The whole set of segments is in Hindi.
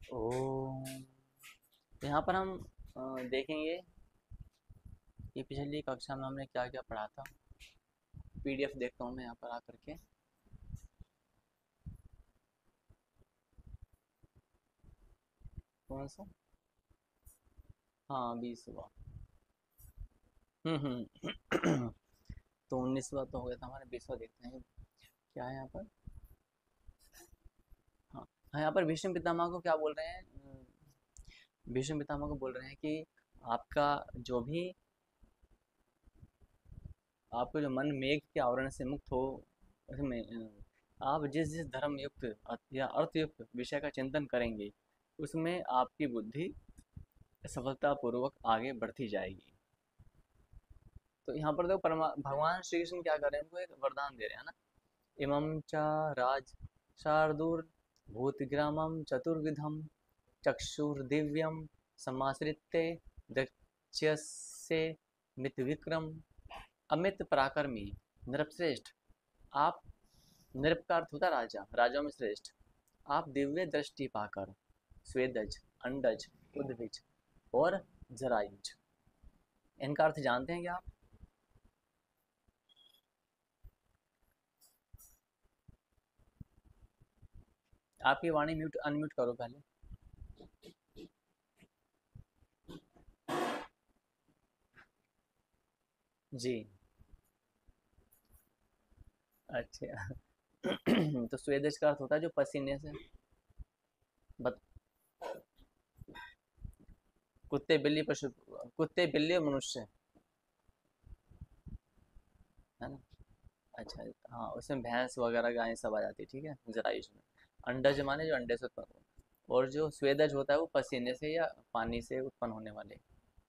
ओ, तो यहाँ पर हम देखेंगे कि पिछली कक्षा में हमने क्या क्या पढ़ा था। पीडीएफ देखता हूँ मैं यहाँ पर आकर के। कौन सा? हाँ, 20वां। तो 19वां तो हो गया था हमारे, 20वां देखते हैं क्या है यहाँ पर। हाँ हाँ, यहाँ पर भीष्म पितामह को क्या बोल रहे हैं? भीष्म पितामह को बोल रहे हैं कि आपका जो भी आपको जो मन मेघ के आवरण से मुक्त हो, उसमें आप जिस जिस धर्म युक्त या अर्थ युक्त विषय का चिंतन करेंगे, उसमें आपकी बुद्धि सफलतापूर्वक आगे बढ़ती जाएगी। तो यहाँ पर देखो, परमा भगवान श्री कृष्ण क्या कर रहे हैं, उनको एक वरदान दे रहे हैं ना। इमं च राज शार्दूल भूतिग्रामं चतुर्विधम चक्षुर्दिव्यम समाश्रित्य दक्षस्य मित विक्रम अमित पराक्रमी नृपश्रेष्ठ। आप, नृप का अर्थ होता है राजा, राजाओं में श्रेष्ठ। आप दिव्य दृष्टि पाकर स्वेदज, अंडज, उद्भिज और जरायुज, इनका अर्थ जानते हैं क्या आप? आपकी वाणी म्यूट अनम्यूट करो पहले। जी। अच्छा। तो स्वेदज का अर्थ होता है जो पसीने से बत, कुत्ते बिल्ली पशु, कुत्ते बिल्ली और मनुष्य, है ना। अच्छा, हाँ, उसमें भैंस वगैरह गाय सब आ जाती है, ठीक है, जरायुज में। अंडज माने जो अंडे से उत्पन्न हो, और जो स्वेदज होता है वो पसीने से या पानी से उत्पन्न होने वाले,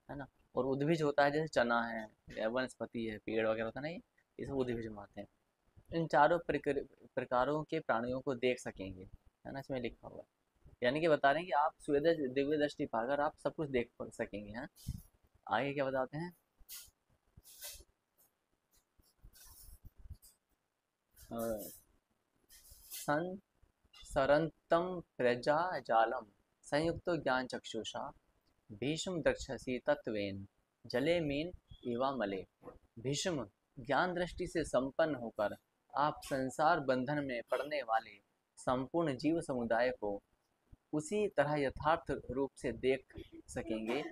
है ना। और उद्भिज होता है जैसे चना है या वनस्पति है, पेड़ वगैरह होता है ना, ये सब उद्भिज में आते हैं। इन चारों प्रकारों के प्राणियों को देख सकेंगे, है ना, इसमें लिखा हुआ है। यानी कि बता रहे हैं कि आप स्वेदज दिव्य दृष्टि पाकर आप सब कुछ देख सकेंगे, हैं। आगे क्या बताते हैं? सन सरंतम प्रजा जालम संयुक्तो ज्ञान चक्षुषा भीष्म द्रक्षसी तत्वेन जले मीन एवा मले। भीष्म, ज्ञान दृष्टि से संपन्न होकर आप संसार बंधन में पड़ने वाले संपूर्ण जीव समुदाय को उसी तरह यथार्थ रूप से देख सकेंगे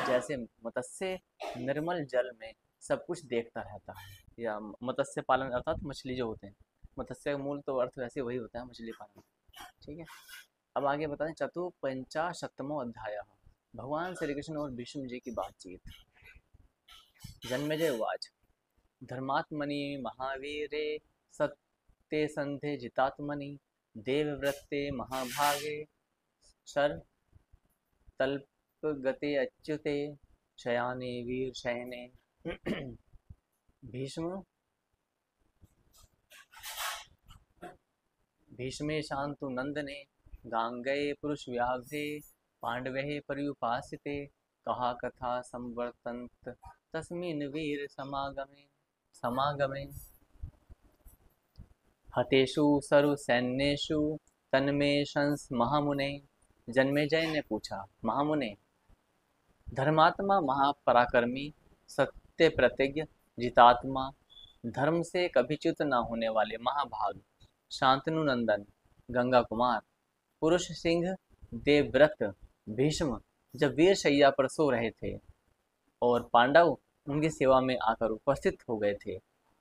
जैसे मत्स्य निर्मल जल में सब कुछ देखता रहता है। या मत्स्य पालन अर्थात मछली जो होते हैं, मत्स्य का मूल तो अर्थ वैसे वही होता है, मछली पालन। ठीक है। अब आगे बताएं, चतुपंचाशत्तमो अध्याय। भगवान श्री कृष्ण और भीष्म जी की बातचीत। जन्मेजय उवाच, धर्मात्मनि महावीरे सत्ते संधे जितात्मनि देवव्रते महाभागे शर तल्पगते अच्युते शयाने वीर शयने। भीष्म भीष्मे शांतु नंदने गांगये पुरुष व्याघ्रे पांडवे पर्युपासिते कहा कथा संवर्तन्त तस्मिन् वीर समागमे समागमे हतेषु सरु सैन्येषु तन्मे शंस महामुने। जन्मेजय ने पूछा, महामुने, धर्मात्मा महापराक्रमी सत्य प्रतिज्ञ जितात्मा धर्म से कभी च्युत न होने वाले महाभाग शांतनु नंदन गंगा कुमार पुरुष सिंह देवव्रत भीष्म जब वीर शैया पर सो रहे थे और पांडव उनकी सेवा में आकर उपस्थित हो गए थे,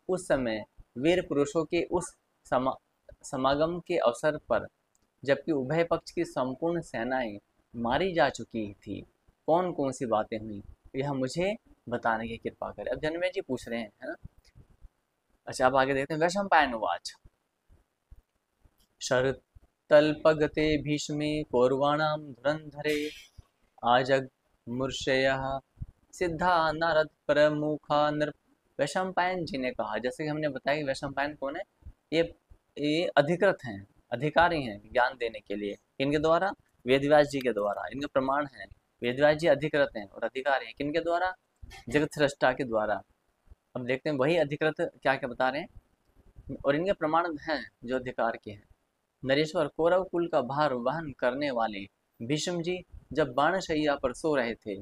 उस समय वीर पुरुषों के उस समागम के अवसर पर, जबकि उभय पक्ष की संपूर्ण सेनाएं मारी जा चुकी थी, कौन कौन सी बातें हुई, यह मुझे बताने की कृपा करें। अब जन्मे जी पूछ रहे हैं, है ना। अच्छा, अब आगे देखते हैं। वैशंपायनुवाच, शरतल्पगते भीष्मे कौरवाणां धुरंधरे आजगमुर्षयः सिद्धा नारद प्रमुखा नृप। वैशंपायन जी ने कहा, जैसे कि हमने बताया कि वैशंपायन कौन है, ये ये अधिकृत हैं, अधिकारी हैं ज्ञान देने के लिए। इनके द्वारा, वेदव्यास जी के द्वारा, इनके प्रमाण हैं। वेदव्यास जी अधिकृत हैं और अधिकारी हैं किनके द्वारा? जगत सृष्टा के द्वारा। अब देखते हैं वही अधिकृत क्या क्या बता रहे हैं, और इनके प्रमाण हैं जो अधिकार के हैं। नरेश्वर, कौरव कुल का भार वहन करने वाले भीष्म जी जब बाणशैया पर सो रहे थे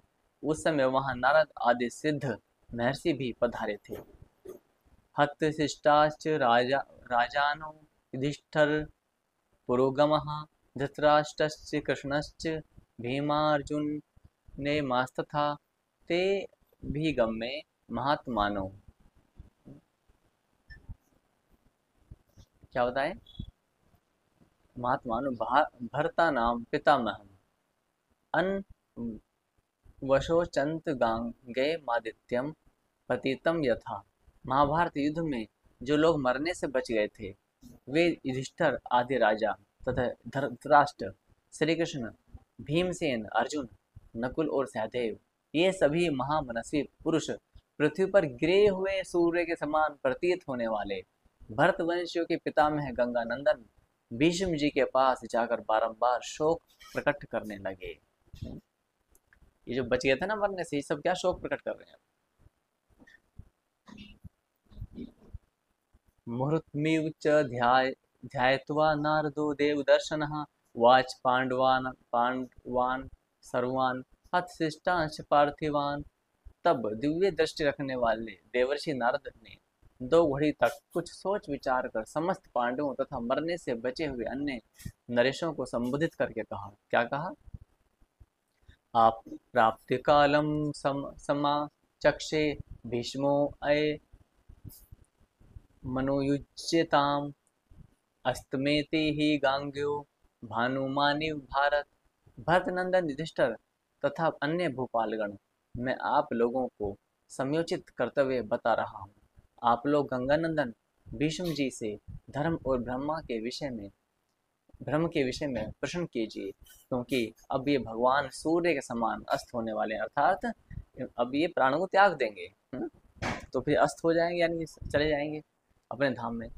उस समय वहां नारद आदि सिद्ध महर्षि भी पधारे थे। हत शिष्टाश्च राजानो युधिष्ठिर पुरोगमः धृतराष्ट्रश्च कृष्णश्च भीमार्जुनेमास्तथा ते भीगम्ये महात्मानो। क्या बताए? महात्मानो भरता नाम पितामहम अन वशोचंत गांगे मादित्यम पतितम यथा। महाभारत युद्ध में जो लोग मरने से बच गए थे वे युधिष्ठिर आदि राजा तथा धृतराष्ट्र, श्री कृष्ण, भीमसेन, अर्जुन, नकुल और सहदेव, ये सभी महामनस्वी पुरुष पृथ्वी पर गिरे हुए सूर्य के समान प्रतीत होने वाले भरतवंशियों के पितामह गंगानंदन भीष्म जी के पास जाकर बारंबार शोक प्रकट करने लगे। ये जो बच गए थे ना मरने से, ये सब क्या शोक प्रकट कर रहे हैं? मुहूर्तमिव च ध्यायत्वा नारदो देवदर्शनः वाच पांडवान् सर्वान् हतशिष्टांश पार्थिवान्। तब दिव्य दृष्टि रखने वाले देवर्षि नारद ने 2 घड़ी तक कुछ सोच विचार कर समस्त पांडवों तथा मरने से बचे हुए अन्य नरेशों को संबोधित करके कहा। क्या कहा? आप प्राप्ति कालम समा चक्षे भीष्मो अय मनोयुज्यताम अस्तमेति ही गांग्यो भानुमानिव भारत। भरतनंदन युधिष्ठिर तथा अन्य भूपालगण, मैं आप लोगों को समयोचित कर्तव्य बता रहा हूँ। आप लोग गंगानंदन भीष्म जी से धर्म और भ्रम के विषय में प्रश्न कीजिए, क्योंकि अब ये भगवान सूर्य के समान अस्त होने वाले हैं, अर्थात अब ये प्राणों को त्याग देंगे। तो फिर अस्त हो जाएंगे, यानी चले जाएंगे अपने धाम में।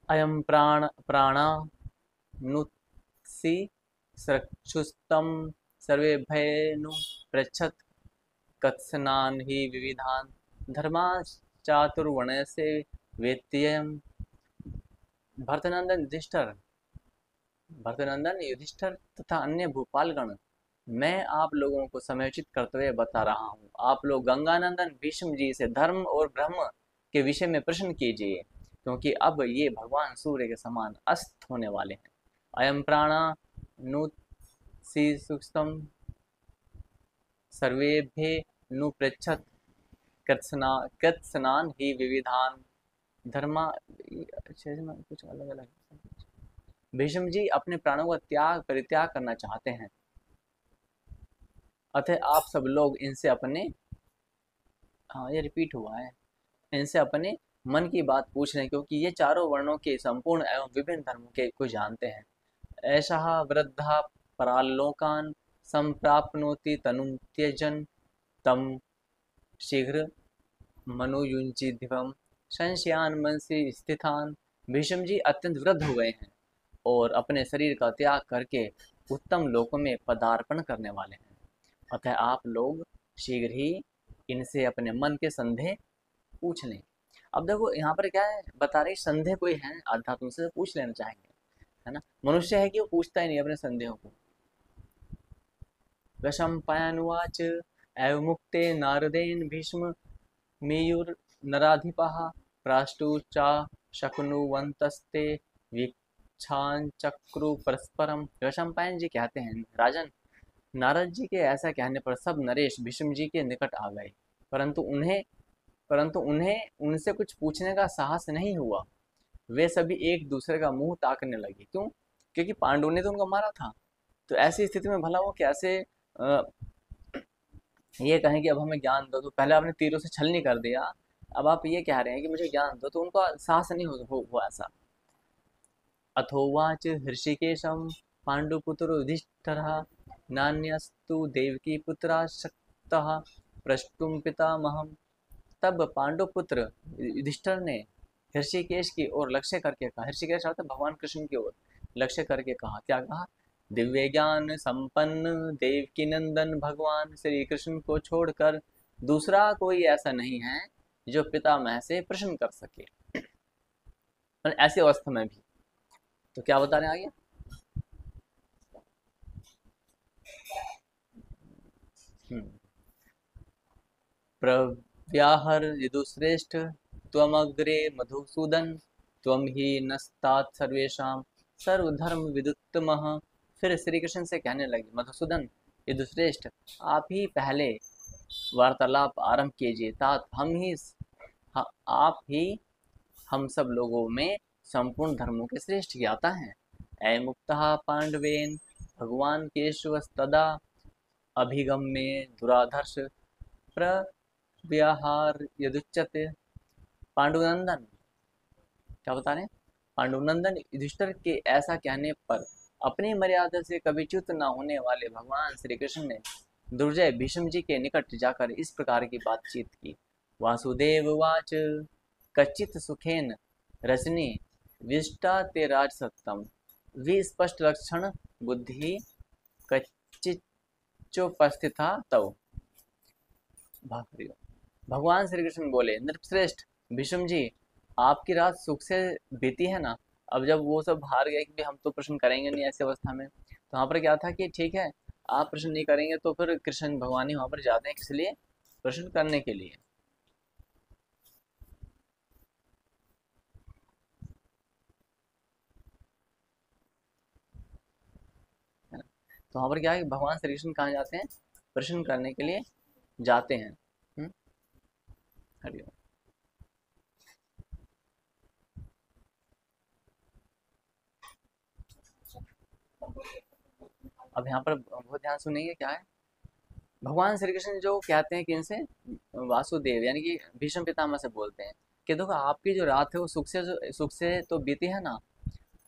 अयम प्राणा नुत्सि स्रक्षुस्तम सर्वे भयनु पृच्छत कत्सनान ही विविधान धर्मा चातुर्वर्ण से वेत्ययम। भरतनंदन युधिष्ठिर तथा अन्य भूपालगण, मैं आप लोगों को समयोचित कर्तव्य बता रहा हूँ। आप लोग गंगानंदन भीष्म जी से धर्म और ब्रह्म के विषय में प्रश्न कीजिए, क्योंकि अब ये भगवान सूर्य के समान अस्त होने वाले हैं। अयम प्राणा नुत्सि सूक्ष्म सर्वेभ्ये नु पृच्छत कृत्स्नान ही विविधान धर्मा। कुछ अलग अलग। भीष्म जी अपने प्राणों का परित्याग करना चाहते हैं, अतः आप सब लोग इनसे अपने, हाँ ये रिपीट हुआ है, इनसे अपने मन की बात पूछ लें, क्योंकि ये चारों वर्णों के संपूर्ण एवं विभिन्न धर्मों के को जानते हैं। ऐसा वृद्धा परालोकान संप्राप्नोति तनुम त्यजन तम शीघ्र मनुयुंजीध्वम संशयान मनसि स्थितान। भीष्म जी अत्यंत वृद्ध हो गए हैं और अपने शरीर का त्याग करके उत्तम लोकों में पदार्पण करने वाले हैं, अतः आप लोग शीघ्र ही इनसे अपने मन के संदेह पूछ लें। अब देखो यहाँ पर क्या है, बता रही संदेह कोई है अध्यात्म से पूछ लेना चाहेंगे, है ना। मनुष्य है कि वो पूछता ही नहीं अपने संदेहों को। वैशंपायनुवाच एव मुक्ते नारदेन भीष्म मेयुर्नराधिपः प्राष्टुचा शक्नुवन्तस्ते वीक्षांचक्रु परस्परम। वैशंपायन जी कहते हैं, राजन, नारद जी के ऐसा कहने पर सब नरेश भीष्म जी के निकट आ गए, परंतु उन्हें उनसे कुछ पूछने का साहस नहीं हुआ। वे सभी एक दूसरे का मुंह ताकने लगे। क्यों? क्योंकि पांडु ने तो उनको मारा था, तो ऐसी स्थिति में भला वो कैसे ये कहें कि अब हमें ज्ञान दो। तो पहले आपने तीरों से छलनी कर दिया, अब आप ये कह रहे हैं कि मुझे ज्ञान दो, तो उनका साहस नहीं हुआ ऐसा। अथोवाच हृषिकेशम पांडुपुत्र युधिष्ठिरः नान्यस्तु देवकी पुत्रा शक्तः प्रष्टुम पितामहम्। तब पांडुपुत्र युधिष्ठिर ने हृषिकेश की ओर लक्ष्य करके कहा, हृषिकेश अर्थात भगवान कृष्ण की ओर लक्ष्य करके कहा। क्या कहा? दिव्य ज्ञान संपन्न देवकी नंदन भगवान श्री कृष्ण को छोड़कर दूसरा कोई ऐसा नहीं है जो पितामह से प्रश्न कर सके। ऐसी अवस्था में भी तो क्या बता रहे हैं आगे? प्रव्याहर यदुश्रेष्ठ त्वमग्रे मधुसूदन त्वम ही नस्तात सर्वेशा सर्वधर्म विदुत्तमः। फिर श्री कृष्ण से कहने लगे, मधुसूदन यदुश्रेष्ठ, आप ही पहले वार्तालाप आरंभ कीजिए, तात आप ही हम सब लोगों में संपूर्ण धर्मों के श्रेष्ठ ज्ञाता हैं। ऐ मुक्तः पांडवेन भगवान केशवस्तदा अभिगम में दुराधर्ष प्रव्याहार यदुच्यते। पांडुनंदन, क्या बता रहे हैं, पांडुनंदन युधिष्ठिर के ऐसा कहने पर अपनी मर्यादा से कभी च्युत न होने वाले भगवान श्री कृष्ण ने दुर्जय भीष्म जी के निकट जाकर इस प्रकार की बातचीत की। वासुदेव वाच कच्चित सुखेन रजनी विष्टा ते राजसत्तम विस्पष्ट लक्षण बुद्धि कच्चिचोपस्थिता तव। भगवान श्री कृष्ण बोले, नृपश्रेष्ठ भीष्म जी, आपकी रात सुख से बीती है ना। अब जब वो सब हार गए कि हम तो प्रश्न करेंगे नहीं ऐसी अवस्था में, तो वहाँ पर क्या था कि ठीक है, आप प्रश्न नहीं करेंगे तो फिर कृष्ण भगवान ही वहाँ पर जाते हैं, किस लिए, प्रश्न करने के लिए। है ना? तो वहाँ पर क्या है, भगवान श्री कृष्ण कहाँ जाते हैं, प्रश्न करने के लिए जाते हैं। हरिओम। अब यहाँ पर बहुत ध्यान सुनेंगे, क्या है, भगवान श्री कृष्ण जो कहते हैं कि इनसे, वासुदेव यानी कि भीष्म पितामह से बोलते हैं कि देखो आपकी जो रात है वो सुख से तो बीती है ना।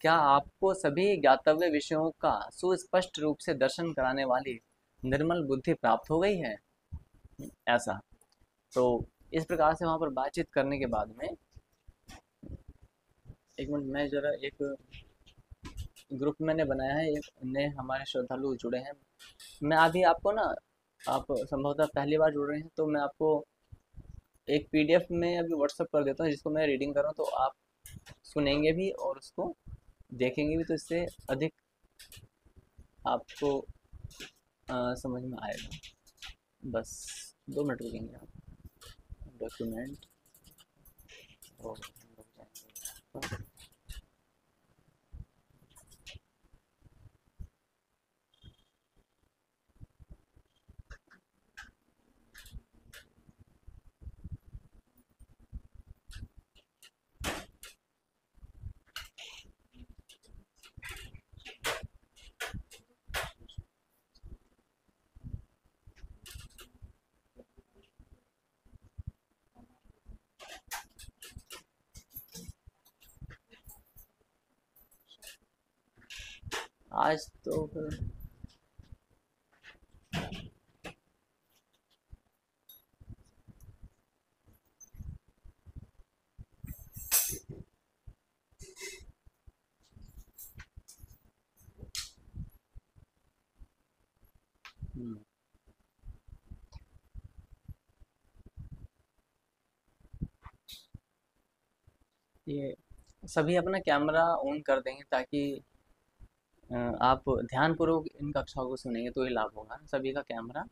क्या आपको सभी ज्ञातव्य विषयों का सुस्पष्ट रूप से दर्शन कराने वाली निर्मल बुद्धि प्राप्त हो गई है। ऐसा, तो इस प्रकार से वहां पर बातचीत करने के बाद में, एक मिनट, मैं जरा एक ग्रुप मैंने बनाया है, एक नए हमारे श्रद्धालु जुड़े हैं। मैं अभी आपको ना, आप संभवतः पहली बार जुड़ रहे हैं, तो मैं आपको एक पीडीएफ में अभी व्हाट्सअप कर देता हूँ जिसको मैं रीडिंग कर रहा हूँ, तो आप सुनेंगे भी और उसको देखेंगे भी, तो इससे अधिक आपको समझ में आएगा। बस 2 मिनट रुकेंगे आप, डॉक्यूमेंट और आज तो फिर ये सभी अपना कैमरा ऑन कर देंगे ताकि आप ध्यानपूर्वक इन कक्षाओं को सुनेंगे तो ही लाभ होगा सभी का कैमरा।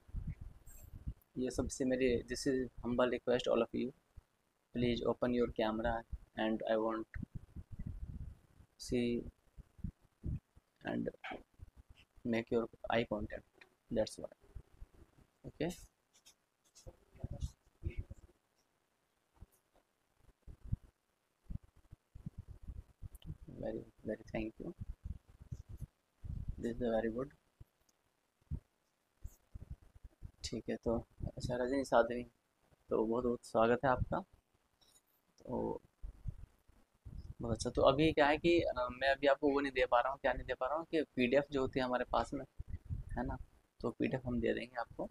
ये सबसे मेरी this is humble request all of you, please open your camera and I want see and make your eye contact, that's why. Okay, very very thank you, this is very good. ठीक है, तो अच्छा रजनी साधवी, तो बहुत बहुत स्वागत है आपका। तो बहुत अच्छा, तो अभी क्या है कि मैं अभी आपको वो नहीं दे पा रहा हूँ, क्या नहीं दे पा रहा हूँ कि पीडीएफ जो होती है हमारे पास में, है ना, तो पीडीएफ हम दे देंगे आपको।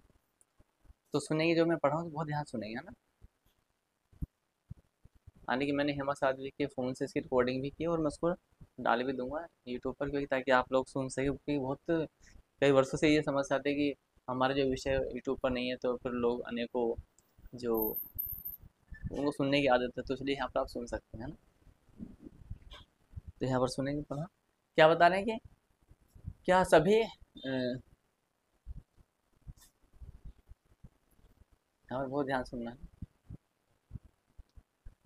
तो सुनेंगे जो मैं पढ़ा हूँ, तो बहुत ध्यान सुनेंगे, है ना। यानी कि मैंने हेमा साधवी के फ़ोन से इसकी रिकॉर्डिंग भी की और मैं उसको डाल भी दूंगा यूट्यूब पर, क्योंकि ताकि आप लोग सुन सकें, क्योंकि बहुत कई वर्षों से ये समस्या आती है कि हमारा जो विषय यूट्यूब पर नहीं है, तो फिर लोग अनेकों जो उनको सुनने की आदत है, तो इसलिए यहाँ पर आप सुन सकते हैं ना। तो यहाँ पर सुनेंगे पढ़ा, क्या बता रहे हैं कि क्या सभी और बहुत ध्यान सुनना है।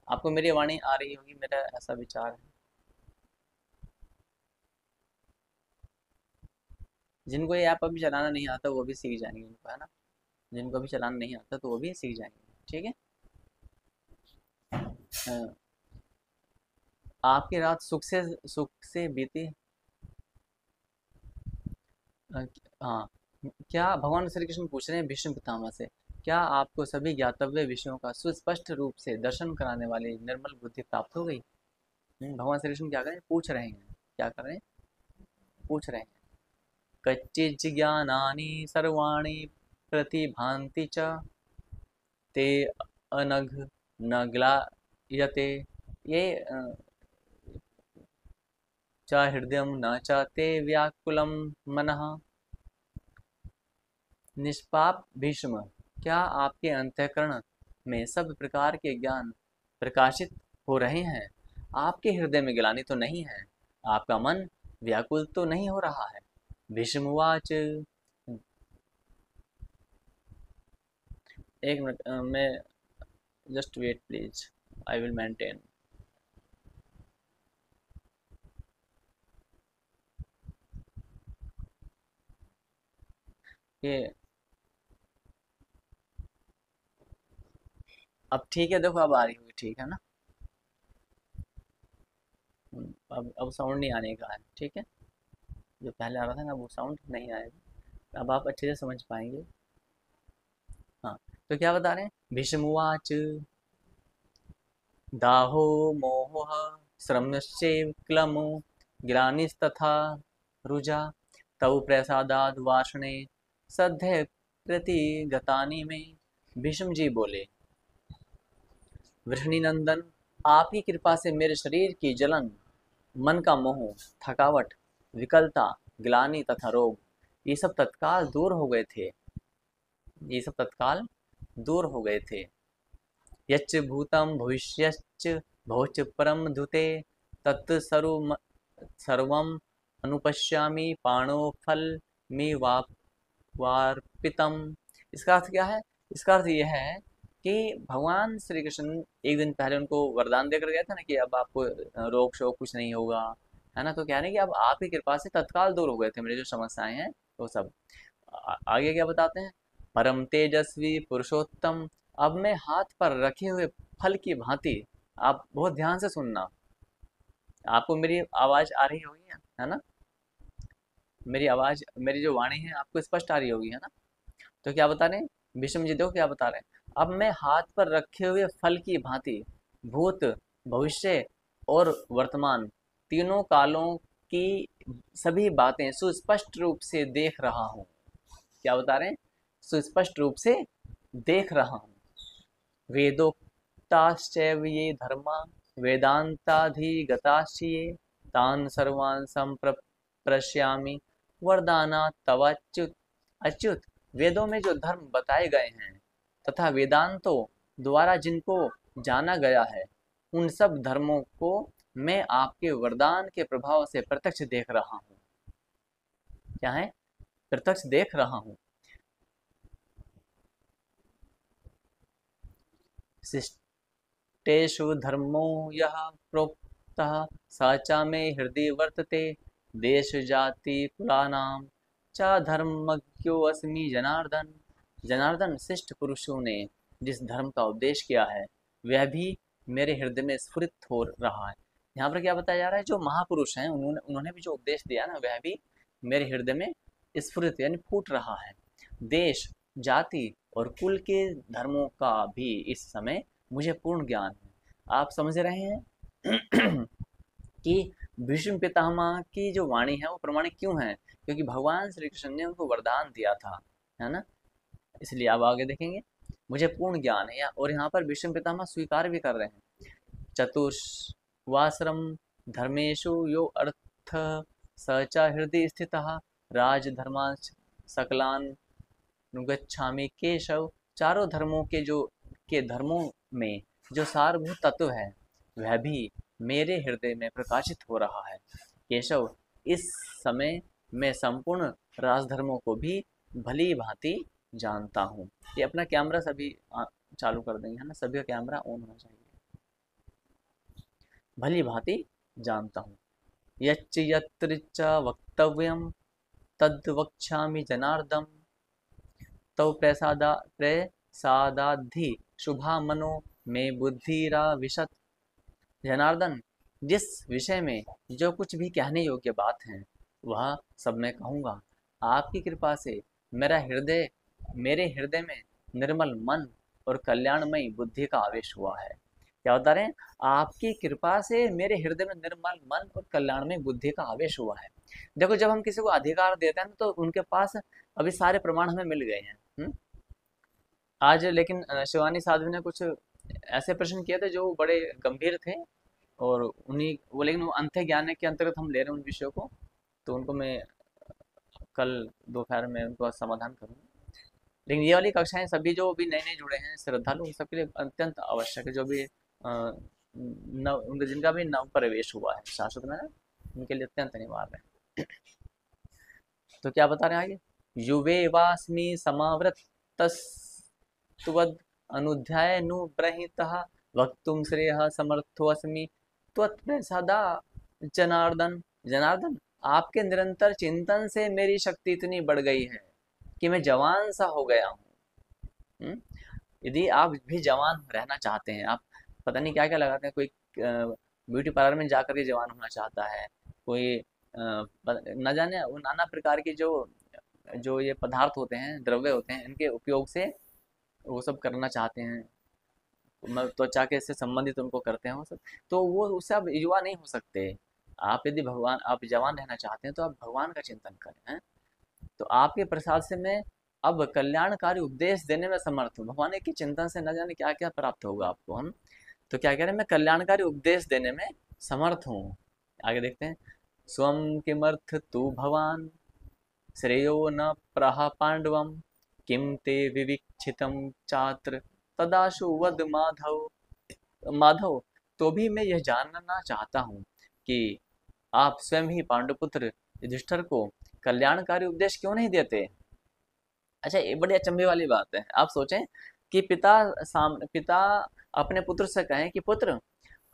आपको मेरी वाणी आ रही होगी, मेरा ऐसा विचार है। जिनको ये ऐप अभी चलाना नहीं आता वो भी सीख जाएंगे उनको, है ना। जिनको अभी चलाना नहीं आता तो वो भी सीख जाएंगे, ठीक है। अ, आपकी रात सुख से बीती। अ, हाँ। क्या भगवान श्री कृष्ण पूछ रहे हैं भीष्म पितामह से, क्या आपको सभी ज्ञातव्य विषयों का सुस्पष्ट रूप से दर्शन कराने वाली निर्मल बुद्धि प्राप्त हो गई। भगवान श्री कृष्ण क्या करें, पूछ रहे हैं, क्या कर रहे हैं, पूछ रहे हैं। कच्चिज्ज्ञानानि सर्वाणि प्रतिभान्ति च ते अनघ न ग्लायते ये च हृदय न च ते व्याकुलम मनः। निष्पाप भीष्म, क्या आपके अंतःकरण में सब प्रकार के ज्ञान प्रकाशित हो रहे हैं। आपके हृदय में ग्लानि तो नहीं है, आपका मन व्याकुल तो नहीं हो रहा है। भीष्मवाच, एक मिनट, मैं just wait please, I will maintain. ये अब ठीक है, देखो अब आ रही होगी, ठीक है ना। अब साउंड नहीं आने का है, ठीक है। जो पहले आ रहा था ना वो साउंड नहीं आएगा, अब आप अच्छे से समझ पाएंगे। हाँ, तो क्या बता रहे हैं, भीष्मवाच दाहो मोह श्रमश्चैव क्लमो ग्लानिस्तथा रुजा तौ प्रसादाद वार्ष्णे सद्य कृति गतानि में। भीष्म जी बोले, वृषणी नंदन, आपकी कृपा से मेरे शरीर की जलन, मन का मोह, थकावट, विकलता, ग्लानि तथा रोग, ये सब तत्काल दूर हो गए थे। ये सब तत्काल दूर हो गए थे। यच्च भूतं भविष्यश्च भौच परम धुते तत् सर्वम अनुपश्यामि पाणो फल में वार्पितम। इसका अर्थ क्या है, इसका अर्थ यह है कि भगवान श्री कृष्ण एक दिन पहले उनको वरदान देकर गए थे ना कि अब आपको रोग शोक कुछ नहीं होगा, है ना। तो कह रहे हैं कि अब आपकी कृपा से तत्काल दूर हो गए थे मेरी जो समस्याएं हैं वो सब। आगे क्या बताते हैं, परम तेजस्वी पुरुषोत्तम, अब मैं हाथ पर रखे हुए फल की भांति, आप बहुत ध्यान से सुनना, आपको मेरी आवाज आ रही होगी, है ना। मेरी आवाज, मेरी जो वाणी है आपको स्पष्ट आ रही होगी, है ना। तो क्या बता रहे हैं, भीष्म जी देखो क्या बता रहे हैं, अब मैं हाथ पर रखे हुए फल की भांति भूत, भविष्य और वर्तमान तीनों कालों की सभी बातें सुस्पष्ट रूप से देख रहा हूँ। क्या बता रहे हैं, सुस्पष्ट रूप से देख रहा हूँ। वेदोक्ताश्चैव ये धर्मा वेदांताधिगताश्च ये तान् सर्वान् संप्रश्यामि वरदानात् तवाच्युत। अच्युत, वेदों में जो धर्म बताए गए हैं तथा वेदांतों द्वारा जिनको जाना गया है, उन सब धर्मों को मैं आपके वरदान के प्रभाव से प्रत्यक्ष देख रहा हूँ। क्या है, प्रत्यक्ष देख रहा हूँ। शिष्टेषु धर्मो यः प्रोक्तः स च मे हृदि वर्तते देश जाति कुलानां च धर्मज्ञोऽस्मि जनार्दन। जनार्दन, शिष्ट पुरुषों ने जिस धर्म का उपदेश किया है वह भी मेरे हृदय में स्फुरित हो रहा है। यहाँ पर क्या बताया जा रहा है, जो महापुरुष हैं उन्होंने उन्होंने भी जो उपदेश दिया ना वह भी मेरे हृदय में स्फुरित यानी फूट रहा है। देश, जाति और कुल के धर्मों का भी इस समय मुझे पूर्ण ज्ञान है। आप समझ रहे हैं कि भीष्म पितामह की जो वाणी है वो प्रमाणिक क्यों है, क्योंकि भगवान श्री कृष्ण ने उनको वरदान दिया था, है ना। इसलिए आप आगे देखेंगे, मुझे पूर्ण ज्ञान है, और यहाँ पर भीष्म पितामह स्वीकार भी कर रहे हैं। चतुष्वाश्रम धर्मेशु यो अर्थ स च हृदय स्थितः राजधर्मान् सकलान नुगच्छामि केशव। चारों धर्मों के धर्मों में जो सारभूत तत्व है वह भी मेरे हृदय में प्रकाशित हो रहा है। केशव, इस समय मैं संपूर्ण राजधर्मों को भी भली भांति जानता हूँ। ये अपना कैमरा सभी चालू कर देंगे, है ना, सभी का कैमरा ऑन होना चाहिए। भली भांति जानता हूँ। यच्च यत्र च वक्तव्यम तद् वक्ष्यामि जनार्दन, तव प्रसादाद्धि शुभा मनो में बुद्धिरा विशत। जनार्दन, जिस विषय में जो कुछ भी कहने योग्य बात है वह सब मैं कहूँगा। आपकी कृपा से मेरे हृदय में निर्मल मन और कल्याणमयी बुद्धि का आवेश हुआ है। क्या बता रहे हैं? आपकी कृपा से मेरे हृदय में निर्मल मन और कल्याणमयी बुद्धि का आवेश हुआ है। देखो, जब हम किसी को अधिकार देते हैं तो उनके पास अभी सारे प्रमाण हमें मिल गए हैं। आज लेकिन शिवानी साध्वी ने कुछ ऐसे प्रश्न किए थे जो बड़े गंभीर थे, और उन्हीं वो, लेकिन वो अंत्य ज्ञान के अंतर्गत हम ले रहे हैं उन विषयों को, तो उनको मैं कल दोपहर में उनका समाधान करूँगा। लेकिन ये वाली कक्षाएं सभी जो भी नए नए जुड़े हैं श्रद्धालु, उन सबके लिए अत्यंत आवश्यक है। जो भी जिनका भी नव प्रवेश हुआ है शाश्वत में, उनके लिए अत्यंत अनिवार्य है। तो क्या बता रहे हैं आगे? युवे वास्मी समावृत्तस्त्वद् अनुध्यायनुप्रहितः वक्तुं श्रेयः समर्थोऽस्मि त्वत्प्रसादा जनार्दन। जनार्दन, आपके निरंतर चिंतन से मेरी शक्ति इतनी बढ़ गई है कि मैं जवान सा हो गया हूँ। यदि आप भी जवान रहना चाहते हैं, आप पता नहीं क्या क्या लगाते हैं, कोई ब्यूटी पार्लर में जाकर के जवान होना चाहता है, कोई न जाने वो नाना प्रकार की जो जो ये पदार्थ होते हैं, द्रव्य होते हैं, इनके उपयोग से वो सब करना चाहते हैं, त्वचा के से संबंधित उनको करते हैं वो सब, तो वो उससे आप युवा नहीं हो सकते। आप यदि आप जवान रहना चाहते हैं तो आप भगवान का चिंतन करें, हैं? तो आपके प्रसाद से मैं अब कल्याणकारी उपदेश देने में समर्थ हूँ। भगवान के चिंतन से न जाने क्या क्या प्राप्त होगा आपको। हम तो क्या कह रहे हैं? मैं कल्याणकारी उपदेश देने में समर्थ हूँ। आगे देखते हैं। स्वम किमर्थ तु भवान श्रेयो न प्रह पांडवम किम ते विविक्षितम चात्र तदाशु वद माधव। माधव, तो भी मैं यह जानना चाहता हूँ कि आप स्वयं ही पांडुपुत्र युधिष्ठिर को कल्याणकारी उपदेश क्यों नहीं देते। अच्छा, ये बड़ी अचंभे वाली बात है। आप सोचें कि पिता अपने पुत्र से कहें कि पुत्र,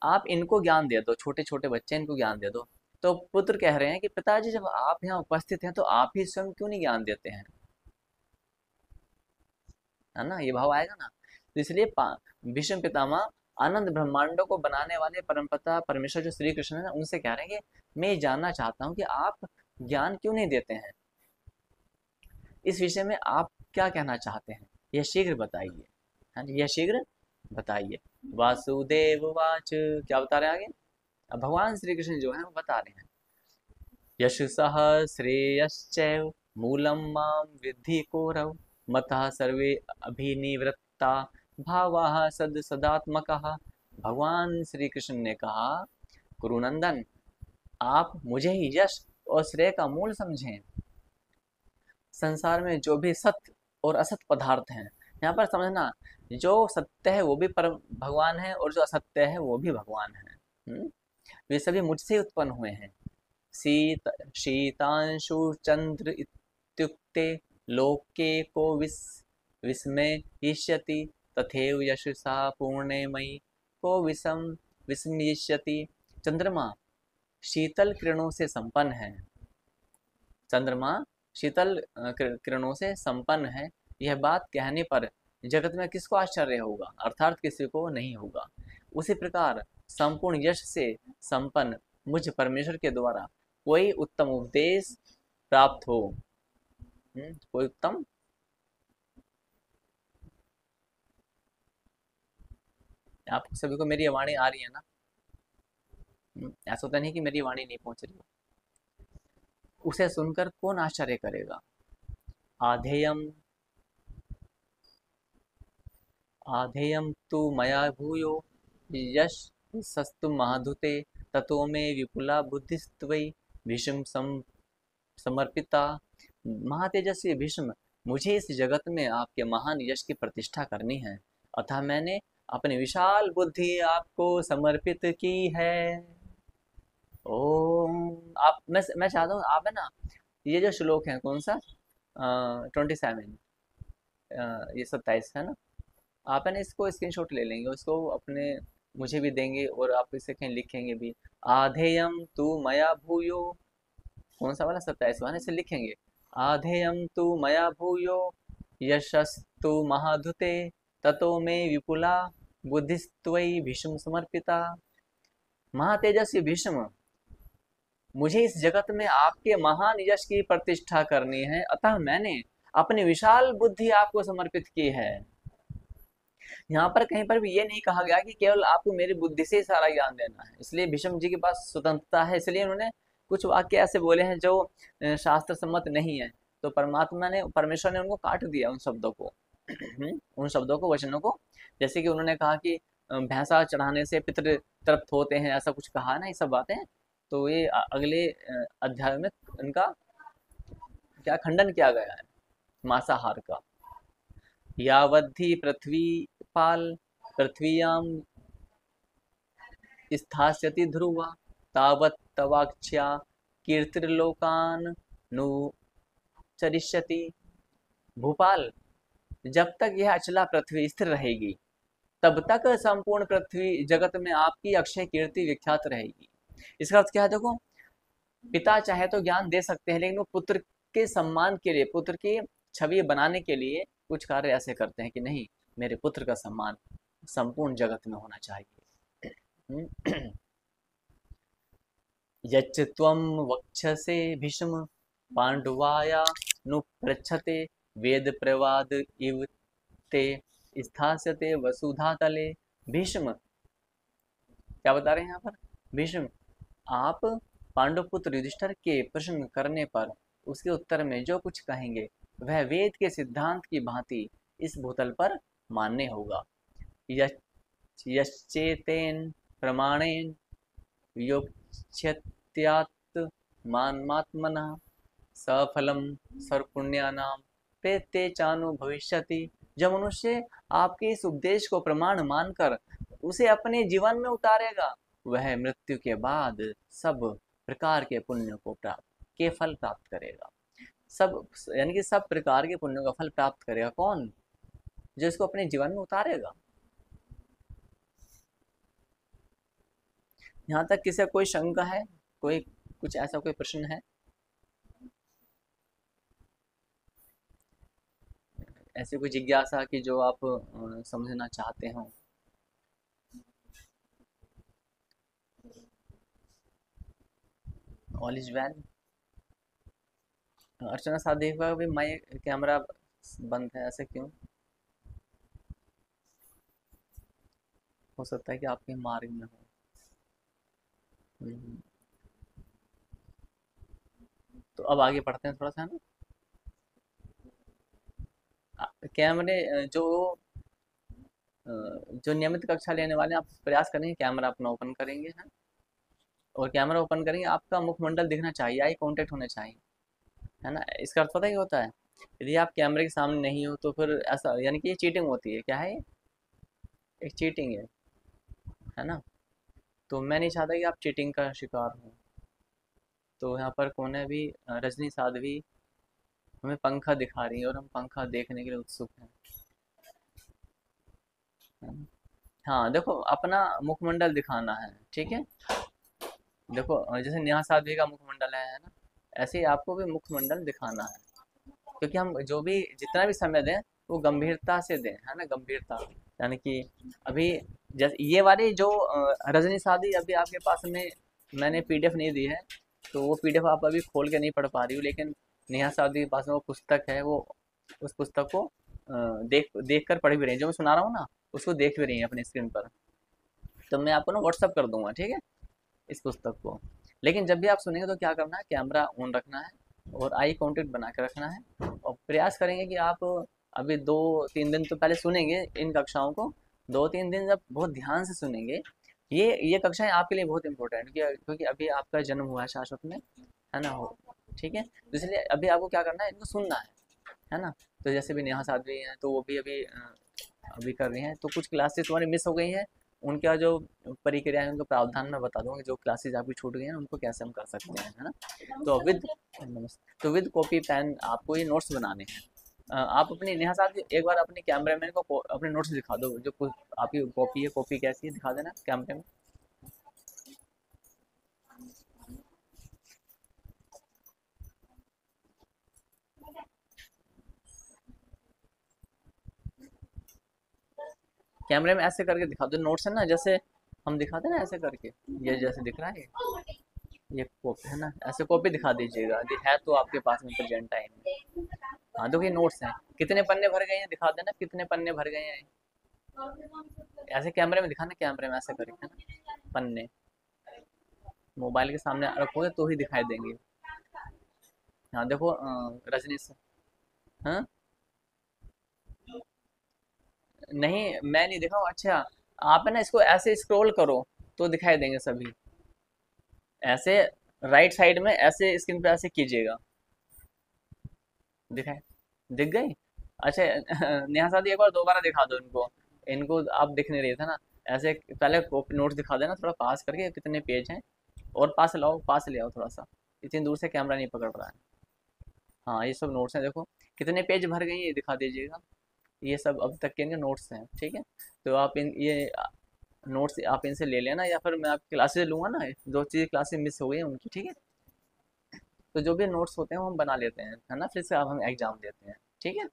आप इनको ज्ञान दे दो, छोटे छोटे बच्चे इनको ज्ञान दे दो। तो पुत्र कह रहे हैं कि पिताजी, जब आप यहाँ उपस्थित हैं तो आप ही स्वयं क्यों नहीं ज्ञान देते हैं, है ना? ये भाव आएगा ना। तो इसलिए भीष्म पितामह आनंद ब्रह्मांडों को बनाने वाले परमपिता परमेश्वर जो श्री कृष्ण है, उनसे कह रहे हैं कि मैं ये जानना चाहता हूँ कि आप ज्ञान क्यों नहीं देते हैं, इस विषय में आप क्या कहना चाहते हैं, यह शीघ्र बताइए। हाँ जी, यह शीघ्र बताइए। वासुदेव वाच, क्या बता रहे हैं आगे? अब भगवान श्री कृष्ण जो है वो बता रहे हैं, यशसः श्रेयश्चैव मूलम माम विद्धि कौरव मतः सर्वे अभिनिवृत्ता भावाः सद सदात्मकः। भगवान श्री कृष्ण ने कहा, कुरुनंदन, आप मुझे ही यश और श्रेय का मूल समझें। संसार में जो भी सत्य और असत पदार्थ हैं, यहाँ पर समझना, जो सत्य है वो भी परम भगवान है और जो असत्य है वो भी भगवान है। वे सभी मुझसे उत्पन्न हुए हैं। शीतांशु चंद्र इत्युक्ते लोके को विस्मयिष्यति तथैव यशसा पूर्णे मयि को विस्मयिष्यति। चंद्रमा शीतल किरणों से संपन्न है। चंद्रमा शीतल किरणों से संपन्न है। यह बात कहने पर जगत में किसको आश्चर्य होगा, अर्थात किसी को नहीं होगा। उसी प्रकार संपूर्ण यश से संपन्न मुझ परमेश्वर के द्वारा कोई उत्तम उपदेश प्राप्त हो, कोई उत्तम, आप सभी को मेरी वाणी आ रही है ना? ऐसा तो नहीं कि मेरी वाणी नहीं पहुंच रही। उसे सुनकर कौन आश्चर्य करेगा। आधेयम आधेयम तु मया भूयो यश सस्तु महाधुते ततो मे विपुला बुद्धिस्त्वयि भीष्म समर्पिता। महातेजस्वी भीष्म, मुझे इस जगत में आपके महान यश की प्रतिष्ठा करनी है, अतः मैंने अपनी विशाल बुद्धि आपको समर्पित की है। ओम। आप मैं चाहता हूँ आप, है ना, ये जो श्लोक है कौन सा, 27, ये 27 है ना। आप है ना इसको स्क्रीनशॉट ले लेंगे, उसको अपने मुझे भी देंगे और आप इसे कहीं लिखेंगे भी। आधेयम तू मया भूयो, कौन सा वाला 27वां है, इसे लिखेंगे। आधेयम तू मया भूयो यशस्तु महाधुते ततो मे विपुला बुद्धिस्त्वयि भीष्म समर्पिता। महातेजस्वी भीष्म, मुझे इस जगत में आपके महान यश की प्रतिष्ठा करनी है, अतः मैंने अपनी विशाल बुद्धि आपको समर्पित की है। यहाँ पर कहीं पर भी ये नहीं कहा गया कि केवल आपको मेरी बुद्धि से ही सारा ज्ञान देना है, इसलिए भीष्म जी के पास स्वतंत्रता है, इसलिए उन्होंने कुछ वाक्य ऐसे बोले हैं जो शास्त्र सम्मत नहीं है। तो परमेश्वर ने उनको काट दिया उन शब्दों को, उन शब्दों को, वचनों को। जैसे कि उन्होंने कहा कि भैंसा चढ़ाने से पितृ तृप्त होते हैं, ऐसा कुछ कहा ना, ये सब बातें। तो ये अगले अध्याय में इनका क्या खंडन किया गया है, मांसाहार का। यावद्धि पृथ्वी पाल पृथ्वीयाम स्थास्यति ध्रुवा तावत् तवाक्ष्या कीर्तिर्लोकान नु चरिष्यति। भूपाल, जब तक यह अचला पृथ्वी स्थिर रहेगी तब तक संपूर्ण पृथ्वी जगत में आपकी अक्षय कीर्ति विख्यात रहेगी। इसका अर्थ क्या है, देखो, पिता चाहे तो ज्ञान दे सकते हैं, लेकिन वो पुत्र के सम्मान के लिए, पुत्र की छवि बनाने के लिए कुछ कार्य ऐसे करते हैं कि नहीं, मेरे पुत्र का सम्मान संपूर्ण जगत में होना चाहिए। यच्च त्वं वक्षसे भीष्म पांडवाया नु पृच्छते वेद प्रवाद इव ते स्थास्यते वसुधा तले। भीष्म, क्या बता रहे हैं यहाँ पर? भीष्म, आप पांडुपुत्र युधिष्ठिर के प्रश्न करने पर उसके उत्तर में जो कुछ कहेंगे वह वेद के सिद्धांत की भांति इस भूतल पर मान्य होगा। यश्चेतेन प्रमाणेन योक्ष्यत्यात्मात्मनः सफलम सर्वपुण्यानां ते ते चानु भविष्यति। जब मनुष्य आपके इस उपदेश को प्रमाण मानकर उसे अपने जीवन में उतारेगा, वह मृत्यु के बाद सब प्रकार के पुण्यों को के फल प्राप्त करेगा। सब यानी कि सब प्रकार के पुण्यों का फल प्राप्त करेगा। कौन? जो इसको अपने जीवन में उतारेगा। यहाँ तक किसी कोई शंका है? कोई कुछ ऐसा कोई प्रश्न है? ऐसी कोई जिज्ञासा कि जो आप समझना चाहते हो? All is well. अर्चना साहब का भी माइक कैमरा बंद है, ऐसे क्यों? हो सकता है कि आपके मार्ग में हो। तो अब आगे पढ़ते हैं थोड़ा सा, है ना। कैमरे जो नियमित कक्षा लेने वाले हैं, आप प्रयास करेंगे कैमरा अपना ओपन करेंगे, है। और कैमरा ओपन करेंगे, आपका मुखमंडल दिखना चाहिए, आई कांटेक्ट होना चाहिए, है ना। इसका अर्थ पता ही होता है, यदि आप कैमरे के सामने नहीं हो तो फिर ऐसा यानी कि ये चीटिंग होती है। क्या है? एक चीटिंग है ना। तो मैं नहीं चाहता कि आप चीटिंग का शिकार हो। तो यहाँ पर कौन है? अभी रजनी साध्वी हमें पंखा दिखा रही है और हम पंखा देखने के लिए उत्सुक हैं, है ना? हाँ, देखो, अपना मुखमंडल दिखाना है, ठीक है। देखो, जैसे नेहा साध्वी का मुखमंडल है ना, ऐसे ही आपको भी मुखमंडल दिखाना है, क्योंकि हम जो भी जितना भी समय दें वो गंभीरता से दें, है ना, गंभीरता। यानी कि अभी जैसे ये वाली जो रजनी साध्वी अभी आपके पास में मैंने पीडीएफ नहीं दी है, तो वो पीडीएफ आप अभी खोल के नहीं पढ़ पा रही हो, लेकिन नेहा साध्वी के पास में वो पुस्तक है, वो उस पुस्तक को देख देख कर पढ़ भी रही है, जो मैं सुना रहा हूँ ना, उसको देख भी रही है अपनी स्क्रीन पर। तो मैं आपको ना व्हाट्सअप कर दूंगा, ठीक है, इस पुस्तक को। लेकिन जब भी आप सुनेंगे तो क्या करना है, कैमरा ऑन रखना है और आई कांटेक्ट बना के रखना है, और प्रयास करेंगे कि आप अभी 2-3 दिन तो पहले सुनेंगे इन कक्षाओं को। 2-3 दिन जब बहुत ध्यान से सुनेंगे, ये कक्षाएं आपके लिए बहुत इंपॉर्टेंट, क्योंकि अभी आपका जन्म हुआ है शाश्वत में, है ना, हो, ठीक है। तो इसलिए अभी आपको क्या करना है, इनको सुनना है ना। तो जैसे भी नेहा साध्वी हैं, तो वो भी अभी अभी कर रही हैं, तो कुछ क्लासेस तुम्हारी मिस हो गई हैं, उनका जो प्रक्रिया है, उनका प्रावधान मैं बता दूंगा, जो क्लासेस आपकी छूट गई हैं उनको कैसे हम कर सकते हैं, है ना। तो विद कॉपी पेन आपको ये नोट्स बनाने हैं, आप अपनी नेहा साहब एक बार अपने कैमरामैन को अपने नोट्स दिखा दो, जो कुछ आपकी कॉपी है, कॉपी कैसी है दिखा देना कैमरे में। कैमरे में ऐसे करके दिखा दो, नोट्स है ना जैसे हम दिखाते हैं ना ऐसे करके, ये जैसे दिख रहा है ये कॉपी है ना, ऐसे कॉपी दिखा दीजिएगा यदि है तो आपके पास में प्रेजेंट टाइम में। हाँ देखो ये नोट्स हैं, कितने पन्ने भर गए हैं दिखा देना, कितने पन्ने भर गए हैं। ऐसे कैमरे में दिखाना, कैमरे में ऐसे करके है ना पन्ने, मोबाइल के सामने रखोगे तो ही दिखाई देंगे। हाँ देखो रजनी से। हाँ नहीं मैं नहीं दिखाऊँ, अच्छा आप है ना इसको ऐसे स्क्रॉल करो तो दिखाई देंगे सभी, ऐसे राइट साइड में ऐसे स्क्रीन पे ऐसे कीजिएगा, दिखाए, दिख गई। अच्छा नेहा सादी एक बार दोबारा दिखा दो इनको, इनको आप दिख नहीं रहे थे ना, ऐसे पहले नोट्स दिखा देना थोड़ा पास करके कितने पेज हैं, और पास लाओ, पास ले आओ थोड़ा सा, इतनी दूर से कैमरा नहीं पकड़ रहा है। हाँ ये सब नोट्स हैं देखो, कितने पेज भर गए ये दिखा दीजिएगा, ये सब अब तक के इनके नोट्स हैं, ठीक है। तो आप इन ये नोट्स आप इनसे ले लेना, या फिर मैं आपकी क्लासेस लूँगा ना, दो चीज़ क्लासेस मिस हो गई हैं उनकी, ठीक है। तो जो भी नोट्स होते हैं वो हम बना लेते हैं, है ना, फिर से अब हम एग्ज़ाम देते हैं, ठीक है।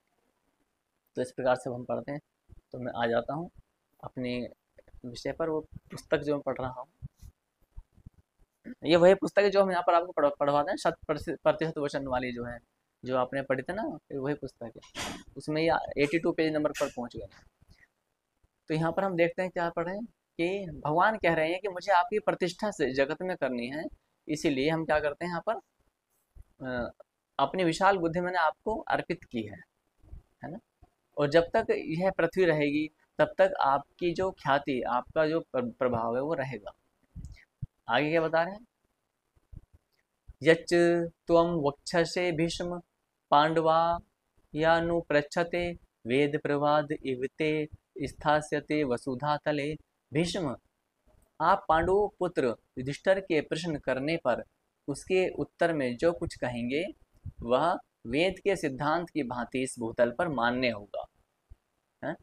तो इस प्रकार से हम पढ़ते हैं। तो मैं आ जाता हूँ अपने विषय पर, वो पुस्तक जो मैं पढ़ रहा हूँ, ये वही पुस्तक है जो हम यहाँ पर आपको पढ़वाते हैं, 100% वचन वाली जो है, जो आपने पढ़ी थी ना, ये वही पुस्तक है। उसमें ये 82 पेज नंबर पर पहुँच गए। तो यहाँ पर हम देखते हैं क्या पढ़ रहे हैं, कि भगवान कह रहे हैं कि मुझे आपकी प्रतिष्ठा से जगत में करनी है, इसीलिए हम क्या करते हैं यहाँ पर, अ, अपनी विशाल बुद्धि मैंने आपको अर्पित की है ना। और जब तक यह पृथ्वी रहेगी तब तक आपकी जो ख्याति, आपका जो प्रभाव है वो रहेगा। आगे क्या बता रहे हैं, यच्च त्वं वक्षसे भीष्म पांडवा यानुप्रच्छते वेद प्रवाद इवते स्थास्यते वसुधा तले। भीष्म, आप पांडु पुत्र युधिष्ठिर के प्रश्न करने पर उसके उत्तर में जो कुछ कहेंगे वह वेद के सिद्धांत की भांति इस भूतल पर मान्य होगा, है।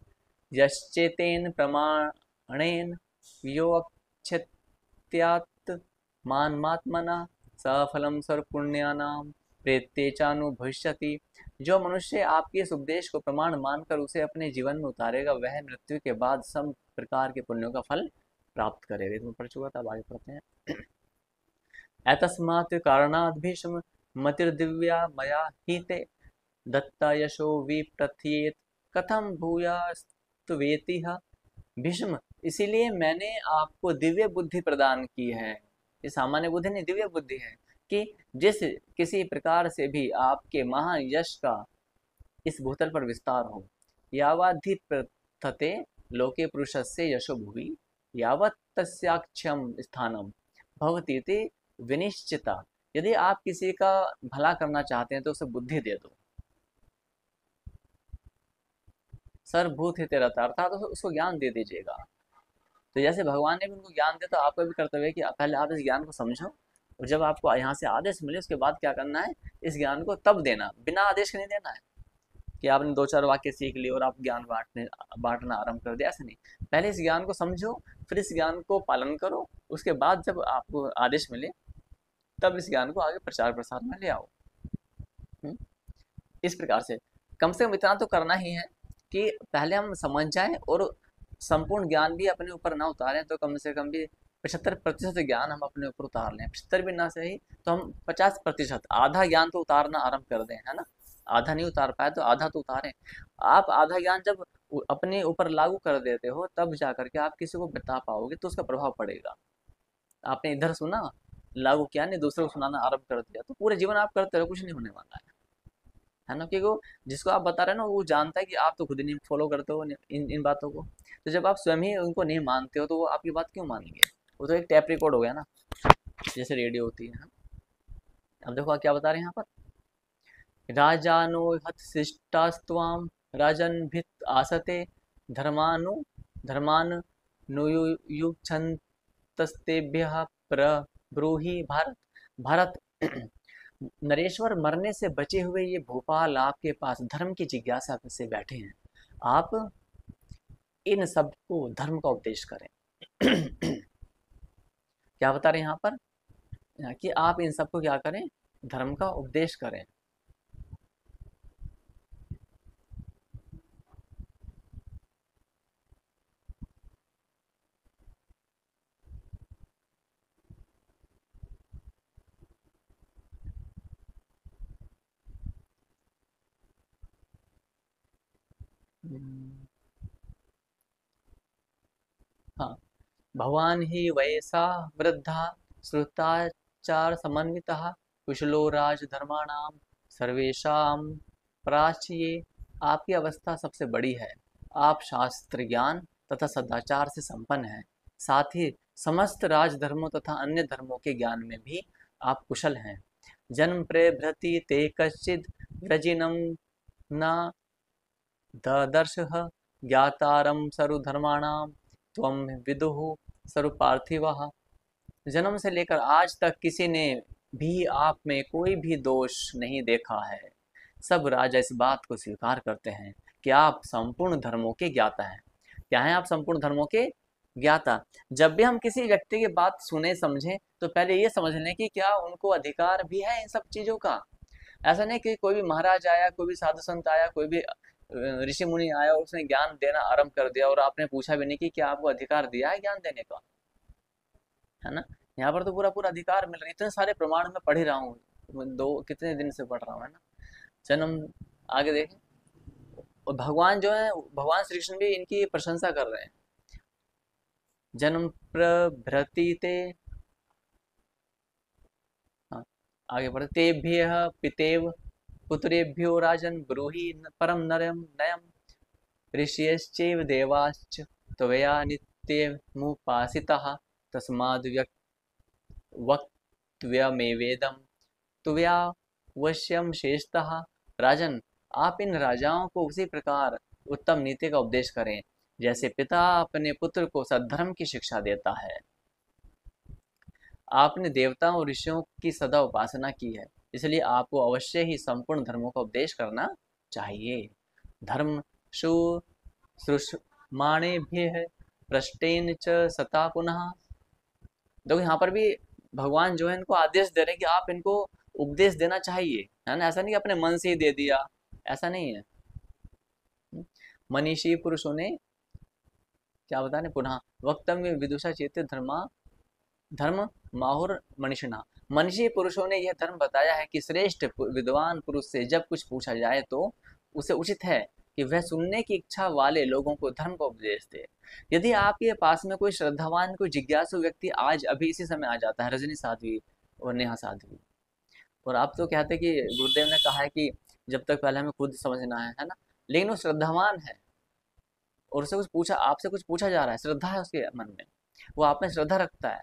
यश्चेतेन प्रमाणेन योऽक्षत्यात्मानमात्मना सफलम सर्वपुण्यानां प्रेत्ये चानुभविष्यति। जो मनुष्य आपके इस उपदेश को प्रमाण मानकर उसे अपने जीवन में उतारेगा वह मृत्यु के बाद सब प्रकार के पुण्यों का फल प्राप्त करेगा। इसमें पढ़ चुका था, अब आगे पढ़ते हैं। एतस्मात् कारणात् भीष्म मतिर्दिव्या मया ही ते दत्ता यशो विप्रथ्येत कथम भूयास्तवेति। भीष्म, इसीलिए मैंने आपको दिव्य बुद्धि प्रदान की है, ये सामान्य बुद्धि नहीं, दिव्य बुद्धि है, कि जिस किसी प्रकार से भी आपके महान यश का इस भूतल पर विस्तार हो। यावद्धि प्रथते लोके पुरुषस्य यशो भुवि यावत् तस्याक्षम स्थानम भवतीति विनिश्चिता। यदि आप किसी का भला करना चाहते हैं तो उसे बुद्धि दे दो, सर्वभूत हिते रता, अर्थात उसको ज्ञान दे दीजिएगा। तो जैसे भगवान ने भी उनको ज्ञान दिया, तो आपका भी कर्तव्य है कि पहले आप इस ज्ञान को समझो, और जब आपको यहाँ से आदेश मिले उसके बाद क्या करना है, इस ज्ञान को तब देना, बिना आदेश के नहीं देना है कि आपने दो चार वाक्य सीख लिए और आप ज्ञान बांटना आरंभ कर दिया, ऐसा नहीं। पहले इस ज्ञान को समझो, फिर इस ज्ञान को पालन करो, उसके बाद जब आपको आदेश मिले तब इस ज्ञान को आगे प्रचार प्रसार में ले आओ। हम्म? इस प्रकार से कम इतना तो करना ही है कि पहले हम समझ जाएं, और संपूर्ण ज्ञान भी अपने ऊपर ना उतारें तो कम से कम भी 75% ज्ञान हम अपने ऊपर उतार लें, 75 भी ना सही तो हम 50%, आधा ज्ञान तो उतारना आरंभ कर दें, है ना। आधा नहीं उतार पाए तो आधा तो उतारें। आप आधा ज्ञान जब अपने ऊपर लागू कर देते हो तब जा करके आप किसी को बता पाओगे, तो उसका प्रभाव पड़ेगा। आपने इधर सुना, लागू किया, नहीं दूसरे को सुनाना आरंभ कर दिया, तो पूरे जीवन आप करते रहो, कुछ नहीं होने वाला है ना। क्योंकि वो जिसको आप बता रहे हो ना वो जानता है कि आप तो खुद ही नहीं फॉलो करते हो इन इन बातों को, तो जब आप स्वयं ही उनको नहीं मानते हो तो वो आपकी बात क्यों मानेंगे। वो तो एक टैप रिकॉर्ड हो गया ना, जैसे रेडियो होती है। अब देखो क्या बता रहे हैं यहाँ पर, राजानो हत शिष्टास्त्वाम राजन भित आसते धर्मानु धर्मान नुयुक्षन्तस्तेभ्यः प्रब्रूहि भारत। भारत नरेश्वर, मरने से बचे हुए ये भोपाल आपके पास धर्म की जिज्ञासा से बैठे हैं। आप इन सबको धर्म का उपदेश करें। क्या बता रहे हैं यहाँ पर? कि आप इन सबको क्या करें? धर्म का उपदेश करें। हम्म, हाँ। भवान ही वयसा वृद्धा श्रुताचार समन्वितः कुशलो राजधर्माणाम सर्वेशां प्राच्ये। आपकी अवस्था सबसे बड़ी है। आप शास्त्र ज्ञान तथा सदाचार से संपन्न हैं। साथ ही समस्त राजधर्मों तथा अन्य धर्मों के ज्ञान में भी आप कुशल हैं। जन्म प्रभृति ते कश्चिद व्रजिनम न ददर्शः ज्ञातारं सर्वधर्माणां त्वं विदुः सर्वपार्थिवः। जन्म से लेकर आज तक किसी ने भी आप में कोई भी दोष नहीं देखा है। सब राजा इस बात को स्वीकार करते हैं कि आप संपूर्ण धर्मों के ज्ञाता हैं। क्या हैं आप? संपूर्ण धर्मों के ज्ञाता। जब भी हम किसी व्यक्ति की बात सुने समझें तो पहले ये समझ लें कि क्या उनको अधिकार भी है इन सब चीज़ों का। ऐसा नहीं कि कोई भी महाराज आया, कोई भी साधु संत आया, कोई भी ऋषि मुनि आया और उसने ज्ञान देना आरंभ कर दिया और आपने पूछा भी नहीं कि क्या आपको अधिकार दिया है ज्ञान देने का, है ना। यहाँ पर तो पूरा पूरा अधिकार मिल रहा है। इतने सारे प्रमाण मैं पढ़ ही रहा हूँ, दो कितने दिन से पढ़ रहा हूँ, है ना। जन्म, आगे देखें। और भगवान जो है, भगवान श्री कृष्ण भी इनकी प्रशंसा कर रहे हैं। जन्म प्रभृति ते, हाँ, आगे बढ़ते, तेभ्य पितेव पुत्रेभ्यो राजन ब्रूहि परम नरम नयम ऋषयश्चैव देवाश्च त्वया नित्यमुपासिताः तस्माद् वक्तव्यमेवेदं त्वया वश्यम शेषतः। राजन, आप इन राजाओं को उसी प्रकार उत्तम नीति का उपदेश करें जैसे पिता अपने पुत्र को सद्धर्म की शिक्षा देता है। आपने देवताओं और ऋषियों की सदा उपासना की है, इसलिए आपको अवश्य ही संपूर्ण धर्मों का उपदेश करना चाहिए। धर्म शु श्रुष्माणेभ्यः पृष्ठेन च सता पुनः। देखो यहाँ पर भी भगवान जो है इनको आदेश दे रहे हैं कि आप इनको उपदेश देना चाहिए, है ना। ऐसा नहीं कि अपने मन से ही दे दिया, ऐसा नहीं है। मनीषी पुरुषों ने क्या बता रहे, पुनः वक्तव्य में विदुषा चेत धर्मा धर्म माहुर मनीषिणा। मनीषी पुरुषों ने यह धर्म बताया है कि श्रेष्ठ विद्वान पुरुष से जब कुछ पूछा जाए तो उसे उचित है कि वह सुनने की इच्छा वाले लोगों को धर्म का उपदेश दे। यदि आपके पास में कोई श्रद्धावान, कोई जिज्ञासु व्यक्ति आज अभी इसी समय आ जाता है, रजनी साध्वी और नेहा साध्वी, और आप तो कहते कि गुरुदेव ने कहा है कि जब तक पहले हमें खुद समझना है ना। लेकिन वो श्रद्धावान है और उससे कुछ पूछा, आपसे कुछ पूछा जा रहा है, श्रद्धा है उसके मन में, वो आप में श्रद्धा रखता है,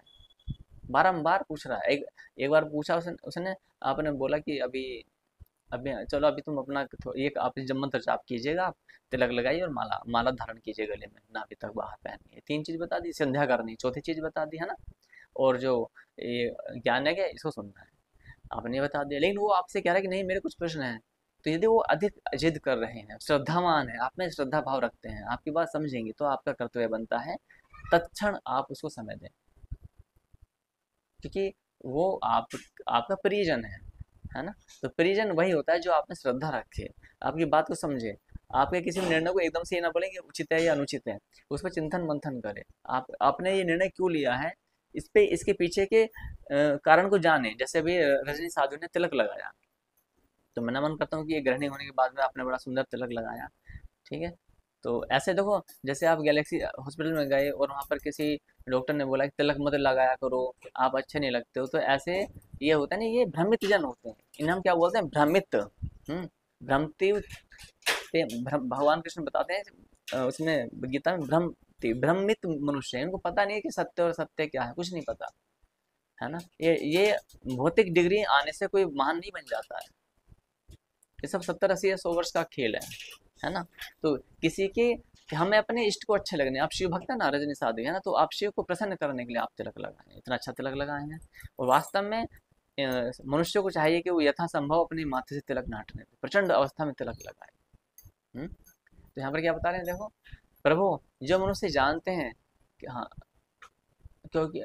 बारंबार पूछ रहा है। एक एक बार पूछा उसने उसने आपने बोला कि अभी अभी चलो, अभी तुम अपना ये आप जब मंत्र जाप कीजिएगा, आप तिलक लगाइए और माला माला धारण कीजिए गले में, नाभि तक बाहर पहनिए। तीन चीज बता दी, संध्या करनी चौथी चीज बता दी, है ना। और जो ये ज्ञान है क्या, इसको सुनना है, आपने बता दिया। लेकिन वो आपसे कह रहा है कि नहीं, मेरे कुछ प्रश्न हैं। तो यदि वो अधिक जिद कर रहे हैं, श्रद्धावान है, आप में श्रद्धा भाव रखते हैं, आपकी बात समझेंगे, तो आपका कर्तव्य बनता है तत्क्षण आप उसको समय दें, क्योंकि वो आपका परिजन है ना। तो परिजन वही होता है जो आप में श्रद्धा रखे, आपकी बात को समझे, आपके किसी निर्णय को एकदम से ये ना बोले कि उचित है या अनुचित है, उस पर चिंतन मंथन करे। आप आपने ये निर्णय क्यों लिया है, इस पे इसके पीछे के कारण को जाने। जैसे अभी रजनी साधु ने तिलक लगाया, तो मैं नमन करता हूँ कि ये गृहिणी होने के बाद में आपने बड़ा सुंदर तिलक लगाया, ठीक है। तो ऐसे देखो, जैसे आप गैलेक्सी हॉस्पिटल में गए और वहाँ पर किसी डॉक्टर ने बोला कि तिलक मत लगाया करो, आप अच्छे नहीं लगते हो, तो ऐसे ये होता है ना, ये भ्रमित जन होते हैं, इन्हें हम क्या बोलते हैं, भ्रमित। भ्रमति भगवान कृष्ण बताते हैं उसमें गीता में, भ्रमित मनुष्य है, इनको पता नहीं है कि सत्य और सत्य क्या है, कुछ नहीं पता, है ना। ये भौतिक डिग्री आने से कोई महान नहीं बन जाता है, ये सब 70 80 100 वर्ष का खेल है ना। तो किसी के, कि हमें अपने इष्ट को अच्छे लगने, आप शिव भक्त है ना, रजनी साधु है ना, तो आप शिव को प्रसन्न करने के लिए आप तिलक लगाए, इतना अच्छा तिलक लगाए हैं। और वास्तव में मनुष्य को चाहिए कि वो यथासंभव अपने माथे से तिलक ना हटने दे, प्रचंड अवस्था में तिलक लगाए। तो यहाँ पर क्या बता रहे हैं, देखो, प्रभु जो मनुष्य जानते हैं कि हाँ, क्योंकि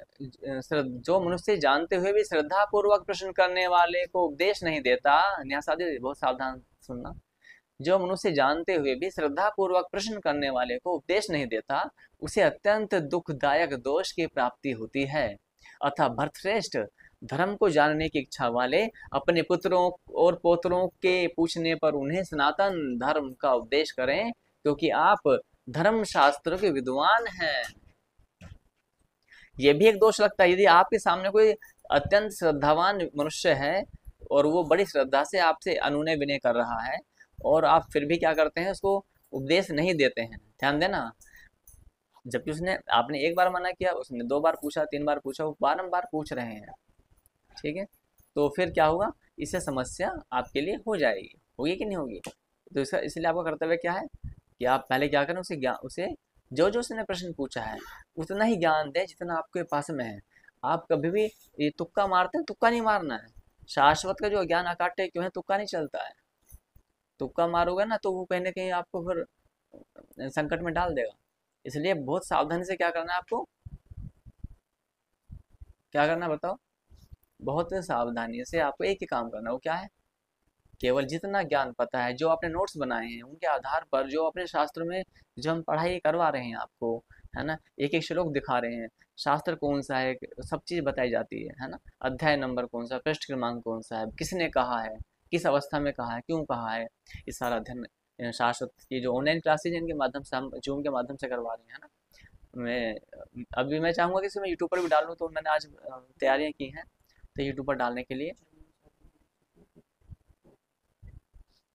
जो मनुष्य जानते हुए भी श्रद्धा पूर्वक प्रश्न करने वाले को उपदेश नहीं देता, न्यासादी बहुत सावधान सुनना, जो मनुष्य जानते हुए भी श्रद्धा पूर्वक प्रश्न करने वाले को उपदेश नहीं देता, उसे अत्यंत दुखदायक दोष की प्राप्ति होती है। अतः भरतश्रेष्ठ, धर्म को जानने की इच्छा वाले अपने पुत्रों और पोत्रों के पूछने पर उन्हें सनातन धर्म का उपदेश करें, क्योंकि आप धर्म शास्त्रों के विद्वान हैं। ये भी एक दोष लगता है, यदि आपके सामने कोई अत्यंत श्रद्धावान मनुष्य है और वो बड़ी श्रद्धा से आपसे अनुनय विनय कर रहा है, और आप फिर भी क्या करते हैं, उसको उपदेश नहीं देते हैं। ध्यान देना, जबकि उसने, आपने एक बार मना किया, उसने 2 बार पूछा, 3 बार पूछा, वो बारंबार पूछ रहे हैं, ठीक है, तो फिर क्या होगा, इससे समस्या आपके लिए हो जाएगी, होगी कि नहीं होगी। तो इसका, इसलिए आपका कर्तव्य क्या है कि आप पहले क्या करें, उसे ज्ञान, उसे जो जो उसने प्रश्न पूछा है उतना ही ज्ञान दें जितना आपके पास में है। आप कभी भी ये तुक्का मारते हैं, तुक्का नहीं मारना है। शाश्वत का जो ज्ञान अकाट्य क्यों है, तुक्का नहीं चलता है। तुक्का मारोगे ना तो वो कहीं ना कहीं आपको फिर संकट में डाल देगा। इसलिए बहुत सावधानी से क्या करना है आपको, क्या करना है बताओ, बहुत सावधानी से आपको एक ही काम करना है, वो क्या है, केवल जितना ज्ञान पता है, जो आपने नोट्स बनाए हैं उनके आधार पर, जो अपने शास्त्र में जो हम पढ़ाई करवा रहे हैं आपको, है ना, एक एक श्लोक दिखा रहे हैं, शास्त्र कौन सा है, सब चीज़ बताई जाती है ना, अध्याय नंबर कौन सा, पृष्ठ क्रमांक कौन सा है, किसने कहा है, किस अवस्था में कहा है, क्यों कहा है, इस सारा अध्ययन शाश्वत की जो ऑनलाइन क्लासेज इनके माध्यम से, हम जूम के माध्यम से करवा रहे हैं, है ना। मैं अभी मैं चाहूँगा कि इसे मैं यूट्यूब पर भी डालूँ, तो मैंने आज तैयारियाँ की हैं, तो यूट्यूब पर डालने के लिए,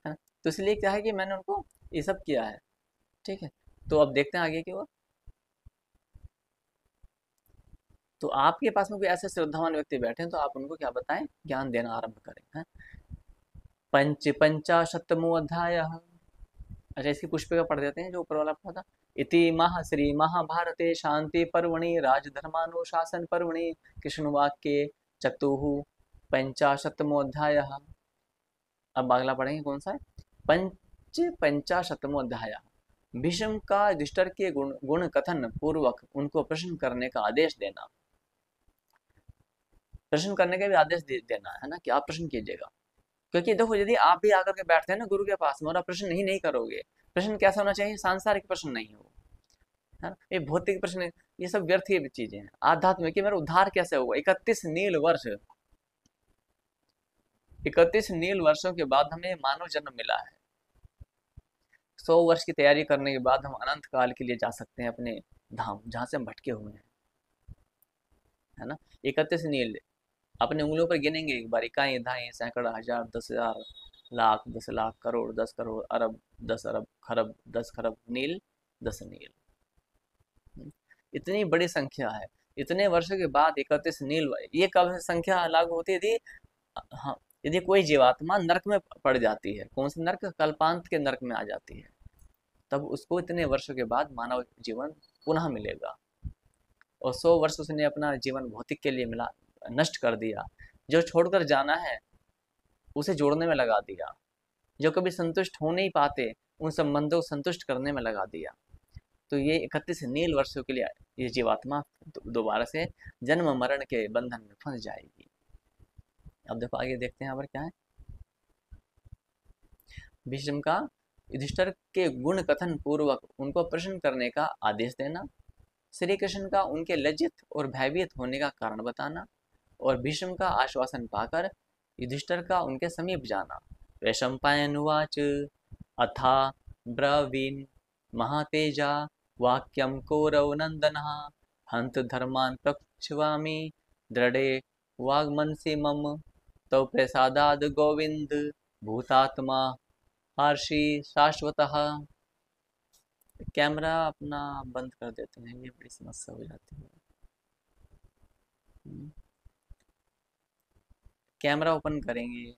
है ना। तो इसलिए क्या है कि मैंने उनको ये सब किया है, ठीक है। तो अब देखते हैं आगे की ओर। तो आपके पास में कोई ऐसे श्रद्धावान व्यक्ति बैठे हैं, तो आप उनको क्या बताएं, ज्ञान देना आरंभ करें, हैं। पंचाशतमो अध्याय। अच्छा, इसकी पुष्प का पढ़ देते हैं, जो ऊपर वाला पढ़ा था। इति महा श्री महाभारते शांति पर्वणि राजधर्मानुशासन पर्वणि कृष्ण वाक्ये चतुः पंचाशतमो अध्याय। अब अगला पढ़ेंगे, कौन सा है, पंचाशतमो अध्याय। भीष्म का युधिष्ठिर के गुण गुण कथन पूर्वक उनको प्रश्न करने का आदेश देना। प्रश्न करने का भी आदेश देना है ना, कि आप प्रश्न कीजिएगा। क्योंकि देखो, यदि आप भी आकर के बैठते हैं ना गुरु के पास में, और आप प्रश्न ही नहीं करोगे, प्रश्न कैसा होना चाहिए, सांसारिक प्रश्न नहीं हो, है ना, ये भौतिक प्रश्न, ये सब व्यर्थ ही चीजें हैं। आध्यात्म की मेरा उद्धार कैसे होगा, 31 नील वर्षों के बाद हमें मानव जन्म मिला है। 100 वर्ष की तैयारी करने के बाद हम अनंत काल के लिए जा सकते हैं अपने धाम, जहाँ से हम भटके हुए हैं, है ना। 31 नील अपने उंगलियों पर गिनेंगे एक बार, इकाई धाई सैकड़ा हजार 10,000 लाख 10 लाख करोड़ 10 करोड़ अरब 10 अरब खरब 10 खरब नील 10 नील। इतनी बड़ी संख्या है। इतने वर्षों के बाद 31 नील, ये कब संख्या लागू होती है, यदि, हाँ, यदि कोई जीवात्मा नरक में पड़ जाती है, कौन से नरक, कल्पांत के नरक में आ जाती है, तब उसको इतने वर्षों के बाद मानव जीवन पुनः मिलेगा। और 100 वर्ष उसने अपना जीवन भौतिक के लिए मिला, नष्ट कर दिया। जो छोड़कर जाना है उसे जोड़ने में लगा दिया। जो कभी संतुष्ट हो नहीं पाते, उन संबंधों को संतुष्ट करने में लगा दिया। तो ये 31 नील वर्षों के लिए ये जीवात्मा दोबारा से जन्म मरण के बंधन में फंस जाएगी। अब देखो आगे देखते हैं यहाँ पर क्या है। भीष्म का युधिष्ठिर के गुण कथन पूर्वक उनको प्रश्न करने का आदेश देना, श्री कृष्ण का उनके लज्जित और भयभीत होने का कारण बताना, और भीष्म का आश्वासन पाकर युधिष्ठिर का उनके समीप जाना। वैशंपायनुवाच अथा ब्रवीन महातेजा वाक्यम कौरवनंदनः हंत धर्मान् प्रक्षवामि दृढ़े वाग्मनसि मम तव प्रसादाद गोविंद भूतात्मा हर्षि शाश्वतः। कैमरा अपना बंद कर देते हैं, ये बड़ी समस्या हो जाती है। कैमरा ओपन करेंगे।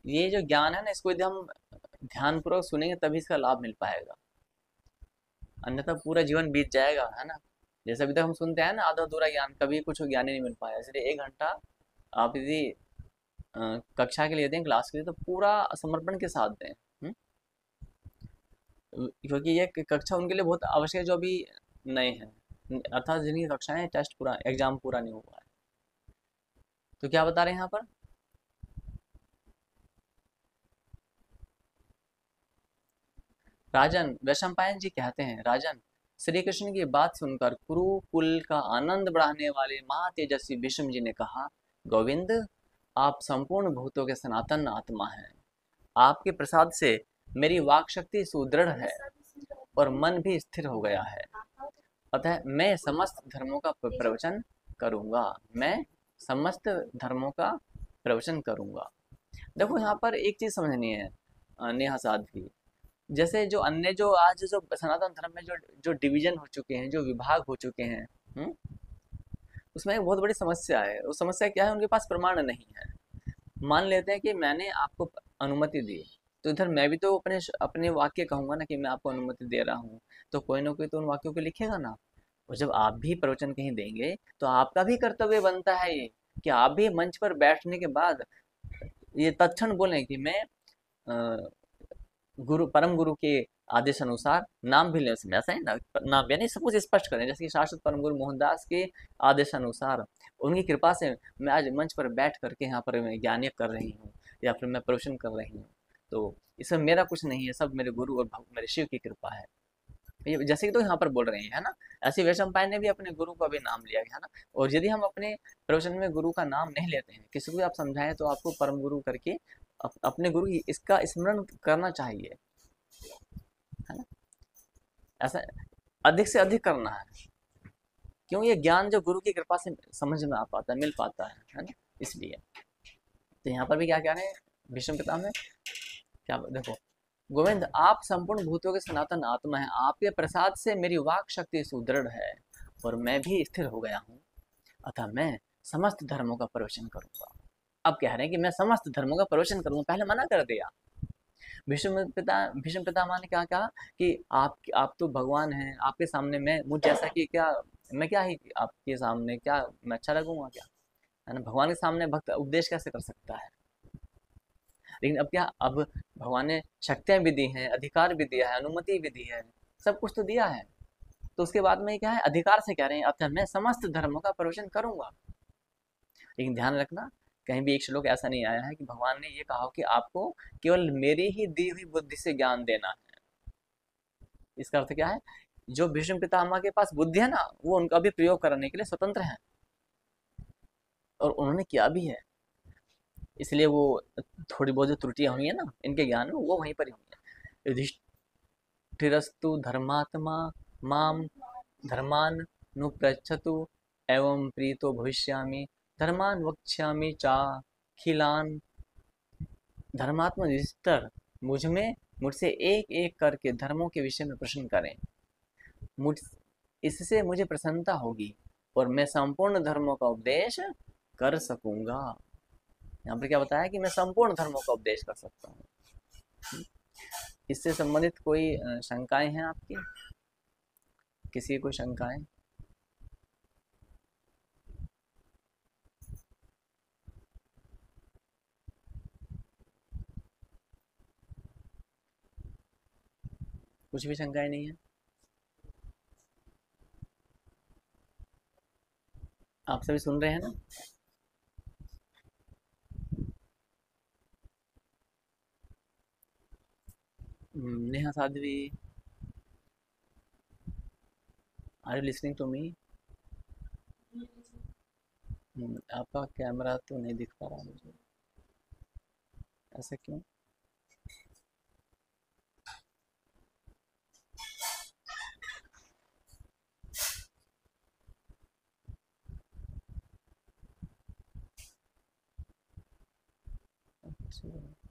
ये जो ज्ञान है ना, इसको यदि हम ध्यानपूर्वक सुनेंगे तभी इसका लाभ मिल पाएगा, अन्यथा पूरा जीवन बीत जाएगा, है ना। जैसे अभी तक हम सुनते हैं ना आधा अधूरा ज्ञान, कभी कुछ ज्ञान ही नहीं मिल पाया। इसलिए 1 घंटा आप यदि कक्षा के लिए दें, क्लास के लिए, तो पूरा समर्पण के साथ दें। क्योंकि ये कक्षा उनके लिए बहुत आवश्यक है जो अभी नए हैं, अर्थात जिनकी कक्षाएं टेस्ट पूरा एग्जाम पूरा नहीं हुआ है। तो क्या बता रहे हैं यहाँ पर, राजन वैशंपायन जी कहते हैं, राजन, श्री कृष्ण की बात सुनकर कुरुकुल का आनंद बढ़ाने वाले महातेजस्वी भीष्म जी ने कहा, गोविंद, आप संपूर्ण भूतों के सनातन आत्मा हैं। आपके प्रसाद से मेरी वाक शक्ति सुदृढ़ है और मन भी स्थिर हो गया है। अतः मैं समस्त धर्मों का प्रवचन करूंगा। मैं समस्त धर्मों का प्रवचन करूंगा। देखो यहाँ पर एक चीज समझनी है नेहा साध्वी, जैसे जो अन्य जो आज जो सनातन धर्म में जो जो डिवीजन हो चुके हैं, जो विभाग हो चुके हैं, उसमें एक बहुत बड़ी समस्या है। वो समस्या क्या है, उनके पास प्रमाण नहीं है। मान लेते हैं कि मैंने आपको अनुमति दी, तो इधर मैं भी तो अपने अपने वाक्य कहूंगा ना कि मैं आपको अनुमति दे रहा हूँ, तो कोई ना कोई तो उन वाक्यों को लिखेगा ना। और जब आप भी प्रवचन कहीं देंगे तो आपका भी कर्तव्य बनता है ये, कि आप भी मंच पर बैठने के बाद ये तत्क्षण बोलें कि मैं गुरु परम गुरु के आदेश अनुसार नाम भी लें उसमें, ऐसा है ना, नाम यानी सब कुछ स्पष्ट करें, जैसे कि शाश्वत परम गुरु मोहनदास के आदेश अनुसार उनकी कृपा से मैं आज मंच पर बैठ करके यहाँ पर मैं ज्ञान कर रही हूँ या फिर मैं प्रवचन कर रही हूँ। तो इसमें मेरा कुछ नहीं है, सब मेरे गुरु और मेरे शिव की कृपा है। ये जैसे कि तो यहाँ पर बोल रहे हैं, है ना। ऐसे वैशंपायन ने भी अपने गुरु का भी नाम लिया है ना। और यदि हम अपने प्रवचन में गुरु का नाम नहीं लेते हैं, किसी को भी आप समझाएं तो आपको परम गुरु करके अपने गुरु इसका स्मरण करना चाहिए, है ना। ऐसा अधिक से अधिक करना है, क्यों, ये ज्ञान जो गुरु की कृपा से समझ में आ पाता है, मिल पाता है ना, इसलिए। तो यहाँ पर भी क्या कह रहे हैं भीष्म पितामह में, क्या देखो, गोविंद, आप संपूर्ण भूतों के सनातन आत्मा हैं। आपके प्रसाद से मेरी वाक शक्ति सुदृढ़ है और मैं भी स्थिर हो गया हूँ। अतः मैं समस्त धर्मों का प्रवचन करूंगा। अब कह रहे हैं कि मैं समस्त धर्मों का प्रवचन करूंगा, पहले मना कर दिया। भीष्म पितामह ने क्या कहा कि आप तो भगवान हैं, आपके सामने मैं मुझ जैसा कि क्या, मैं क्या ही आपके सामने क्या मैं अच्छा लगूंगा क्या, है ना। भगवान के सामने भक्त उपदेश कैसे कर सकता है। लेकिन अब क्या, अब भगवान ने शक्तियां भी दी हैं, अधिकार भी दिया है, अनुमति भी दी है, सब कुछ तो दिया है। तो उसके बाद में क्या है, अधिकार से कह रहे हैं अतः मैं समस्त धर्मों का प्रवचन करूंगा। लेकिन ध्यान रखना, कहीं भी एक श्लोक ऐसा नहीं आया है कि भगवान ने ये कहा कि आपको केवल मेरी ही दी हुई बुद्धि से ज्ञान देना है। इसका अर्थ क्या है, जो भीष्म पितामह के पास बुद्धि है ना, वो उनका भी प्रयोग करने के लिए स्वतंत्र है, और उन्होंने किया भी है। इसलिए वो थोड़ी बहुत जो त्रुटियां हुई है ना इनके ज्ञान में, वो वहीं पर ही हुई है। युधिष्ठिरस्तु धर्मात्मा माम धर्मान नुपृच्छतु एवं प्रीतो भविष्यामि धर्मान वक्ष्यामि चाखिलान। धर्मात्मा युधिष्ठिर मुझसे एक एक करके धर्मों के विषय में प्रश्न करें, मुझ इससे मुझे प्रसन्नता होगी और मैं संपूर्ण धर्मों का उपदेश कर सकूंगा। यहाँ पर क्या बताया कि मैं संपूर्ण धर्मों का उपदेश कर सकता हूँ। इससे संबंधित कोई शंकाएं हैं आपकी, किसी कोई शंकाएं। कुछ भी शंकाएं नहीं है, आप सभी सुन रहे हैं ना। Neha Sadhvi, are you listening to me. आपका कैमरा तो नहीं दिख पा रहा मुझे, ऐसा क्यों।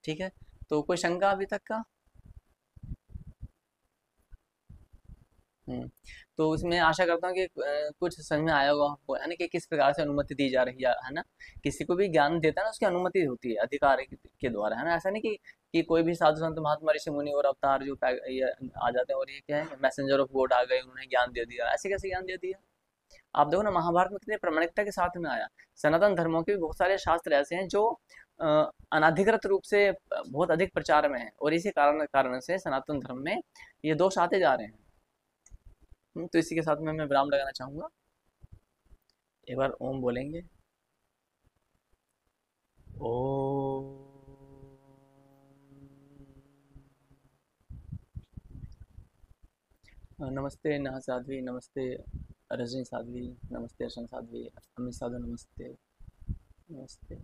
ठीक है, तो कोई शंका अभी तक का। हम्म, तो उसमें आशा करता हूँ कि कुछ समझ में आया होगा आपको, है ना, कि किस प्रकार से अनुमति दी जा रही है ना। किसी को भी ज्ञान देता है ना, उसकी अनुमति होती है अधिकार के द्वारा, है ना। ऐसा नहीं कि कि कोई भी साधु संत महात्मा ऋषि मुनि और अवतार जो ये आ जाते हैं और ये क्या है, मैसेंजर ऑफ गॉड आ गए, उन्होंने ज्ञान दे दिया, ऐसे कैसे ज्ञान दे दिया? आप देखो ना महाभारत में कितनी प्रामाणिकता के साथ में आया। सनातन धर्मों के भी बहुत सारे शास्त्र ऐसे हैं जो अनाधिकृत रूप से बहुत अधिक प्रचार में है, और इसी कारण कारण से सनातन धर्म में ये दोष आते जा रहे हैं। तो इसी के साथ में मैं विराम लगाना चाहूंगा। एक बार ओम बोलेंगे। ओ नमस्ते नेहा साध्वी, नमस्ते रजनी साध्वी, नमस्ते अर्शन साध्वी, अमित साधु, नमस्ते। नमस्ते।